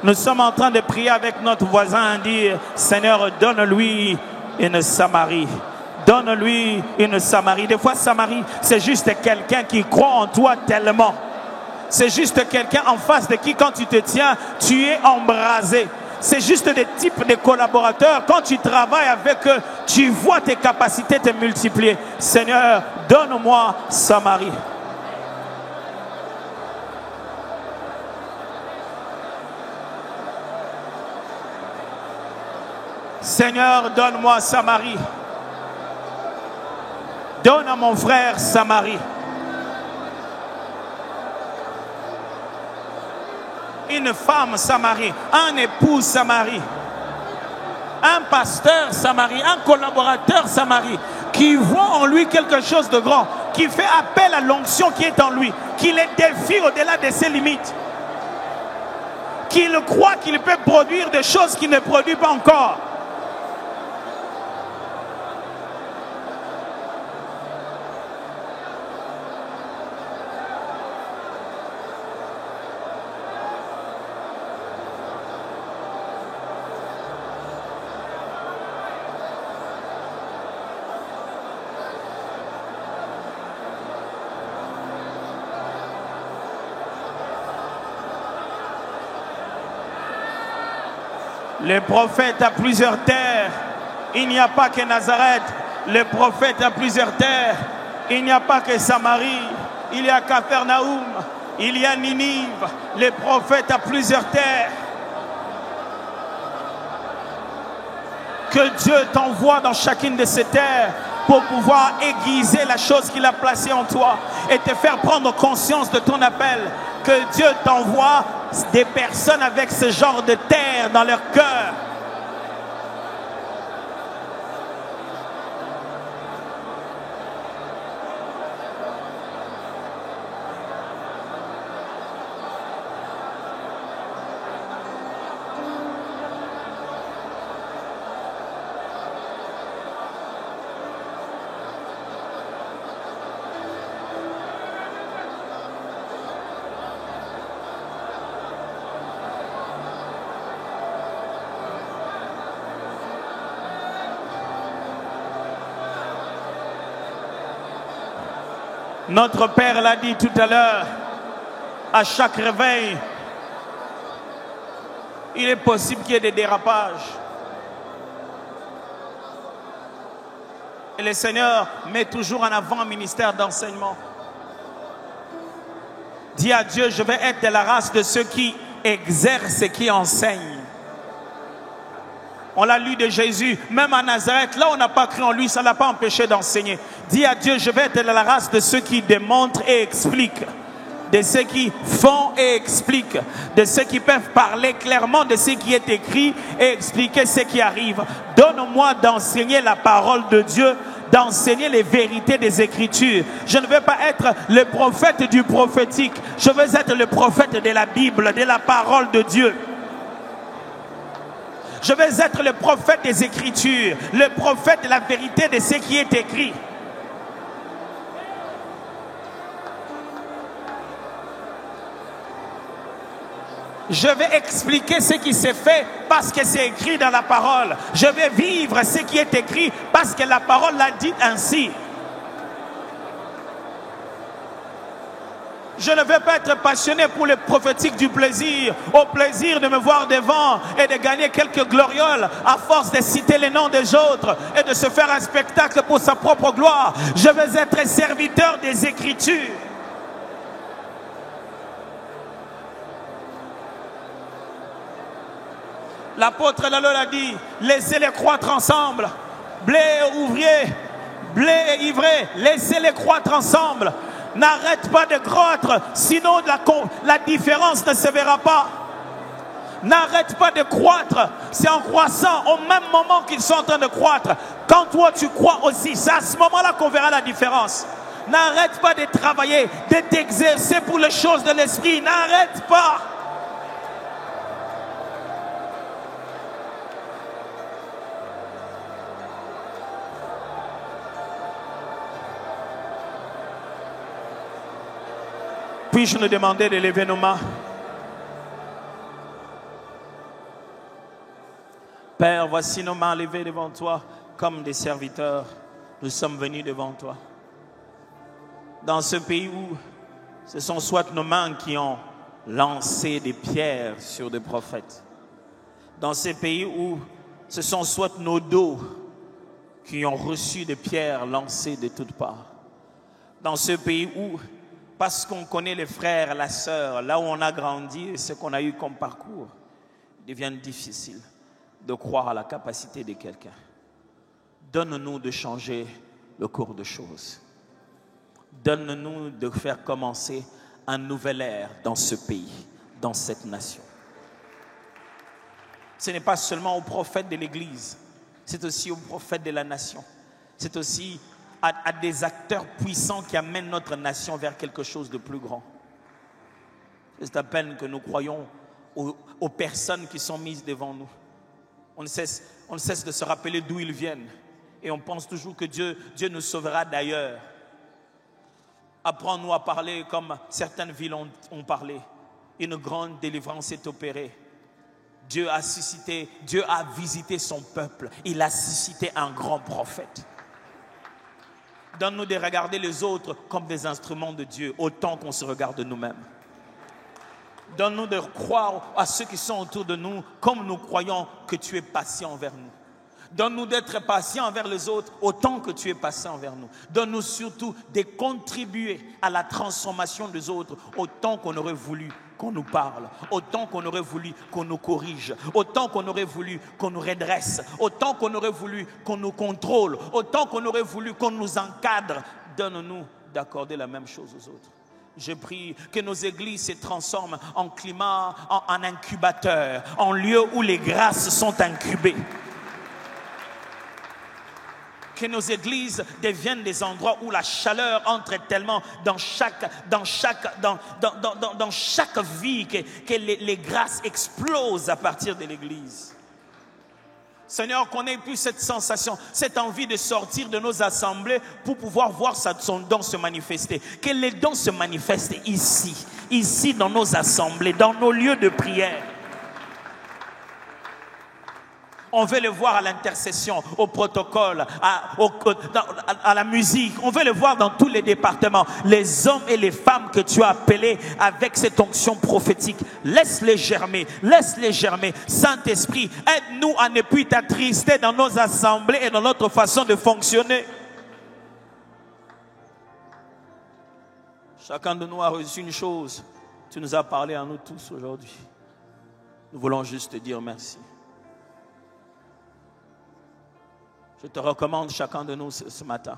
Nous sommes en train de prier avec notre voisin, dire, Seigneur, donne-lui une Samarie. Donne-lui une Samarie. Des fois, Samarie, c'est juste quelqu'un qui croit en toi tellement. C'est juste quelqu'un en face de qui, quand tu te tiens, tu es embrasé. C'est juste des types de collaborateurs. Quand tu travailles avec eux, tu vois tes capacités te multiplier. Seigneur, donne-moi Samarie. Seigneur, donne-moi Samarie. Donne à mon frère Samarie. Une femme Samarie, un époux Samarie, un pasteur Samarie, un collaborateur Samarie, qui voit en lui quelque chose de grand, qui fait appel à l'onction qui est en lui, qui le défie au-delà de ses limites, qu'il croit qu'il peut produire des choses qu'il ne produit pas encore. Le prophète a plusieurs terres. Il n'y a pas que Nazareth. Le prophète a plusieurs terres. Il n'y a pas que Samarie. Il y a Capharnaüm. Il y a Ninive. Le prophète a plusieurs terres. Que Dieu t'envoie dans chacune de ces terres pour pouvoir aiguiser la chose qu'il a placée en toi et te faire prendre conscience de ton appel. Que Dieu t'envoie des personnes avec ce genre de terre dans leur cœur. Notre Père l'a dit tout à l'heure, à chaque réveil, il est possible qu'il y ait des dérapages. Et le Seigneur met toujours en avant un ministère d'enseignement. Dis à Dieu, je vais être de la race de ceux qui exercent et qui enseignent. On l'a lu de Jésus, même à Nazareth, là on n'a pas cru en lui, ça ne l'a pas empêché d'enseigner. Dis à Dieu, je vais être de la race de ceux qui démontrent et expliquent, de ceux qui font et expliquent, de ceux qui peuvent parler clairement de ce qui est écrit et expliquer ce qui arrive. Donne-moi d'enseigner la parole de Dieu, d'enseigner les vérités des Écritures. Je ne veux pas être le prophète du prophétique, je veux être le prophète de la Bible, de la parole de Dieu. Je vais être le prophète des Écritures, le prophète de la vérité de ce qui est écrit. Je vais expliquer ce qui s'est fait parce que c'est écrit dans la parole. Je vais vivre ce qui est écrit parce que la parole l'a dit ainsi. Je ne veux pas être passionné pour le prophétique du plaisir, au plaisir de me voir devant et de gagner quelques glorioles à force de citer les noms des autres et de se faire un spectacle pour sa propre gloire. Je veux être serviteur des Écritures. L'apôtre Lalo l'a dit, laissez-les croître ensemble. Blé et ouvrier, blé et ivraie, laissez-les croître ensemble. N'arrête pas de croître, sinon la différence ne se verra pas. N'arrête pas de croître, c'est en croissant au même moment qu'ils sont en train de croître. Quand toi tu crois aussi, c'est à ce moment-là qu'on verra la différence. N'arrête pas de travailler, de t'exercer pour les choses de l'esprit. N'arrête pas. Puis-je nous demander de lever nos mains? Père, voici nos mains levées devant toi comme des serviteurs. Nous sommes venus devant toi. Dans ce pays où ce sont soit nos mains qui ont lancé des pierres sur des prophètes. Dans ce pays où ce sont soit nos dos qui ont reçu des pierres lancées de toutes parts. Dans ce pays où, parce qu'on connaît les frères, la sœur, là où on a grandi et ce qu'on a eu comme parcours, il devient difficile de croire à la capacité de quelqu'un. Donne-nous de changer le cours de choses. Donne-nous de faire commencer un nouvel ère dans ce pays, dans cette nation. Ce n'est pas seulement aux prophètes de l'Église, c'est aussi aux prophètes de la nation. C'est aussi à des acteurs puissants qui amènent notre nation vers quelque chose de plus grand. C'est à peine que nous croyons aux personnes qui sont mises devant nous. On ne cesse de se rappeler d'où ils viennent. Et on pense toujours que Dieu nous sauvera d'ailleurs. Apprends-nous à parler comme certaines villes ont parlé. Une grande délivrance est opérée. Dieu a visité son peuple. Il a suscité un grand prophète. Donne-nous de regarder les autres comme des instruments de Dieu, autant qu'on se regarde nous-mêmes. Donne-nous de croire à ceux qui sont autour de nous comme nous croyons que tu es patient envers nous. Donne-nous d'être patient envers les autres autant que tu es patient envers nous. Donne-nous surtout de contribuer à la transformation des autres autant qu'on aurait voulu qu'on nous parle, autant qu'on aurait voulu qu'on nous corrige, autant qu'on aurait voulu qu'on nous redresse, autant qu'on aurait voulu qu'on nous contrôle, autant qu'on aurait voulu qu'on nous encadre. Donne-nous d'accorder la même chose aux autres. Je prie que nos églises se transforment en climat, en incubateur, en lieu où les grâces sont incubées. Que nos églises deviennent des endroits où la chaleur entre tellement dans chaque vie que les grâces explosent à partir de l'église. Seigneur, qu'on ait plus cette sensation, cette envie de sortir de nos assemblées pour pouvoir voir son don se manifester. Que les dons se manifestent ici dans nos assemblées, dans nos lieux de prière. On veut le voir à l'intercession, au protocole, à la musique. On veut le voir dans tous les départements. Les hommes et les femmes que tu as appelés avec cette onction prophétique, laisse-les germer, laisse-les germer. Saint-Esprit, aide-nous à ne plus t'attrister dans nos assemblées et dans notre façon de fonctionner. Chacun de nous a reçu une chose. Tu nous as parlé à nous tous aujourd'hui. Nous voulons juste te dire merci. Je te recommande chacun de nous ce matin.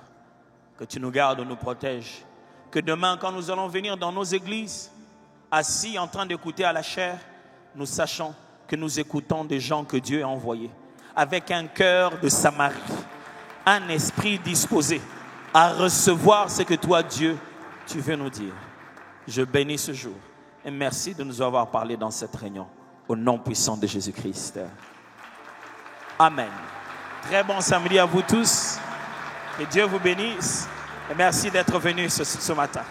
Que tu nous gardes, nous protèges. Que demain, quand nous allons venir dans nos églises, assis en train d'écouter à la chair, nous sachons que nous écoutons des gens que Dieu a envoyés. Avec un cœur de Samarie. Un esprit disposé à recevoir ce que toi, Dieu, tu veux nous dire. Je bénis ce jour. Et merci de nous avoir parlé dans cette réunion. Au nom puissant de Jésus-Christ. Amen. Très bon samedi à vous tous. Que Dieu vous bénisse. Et merci d'être venus ce matin.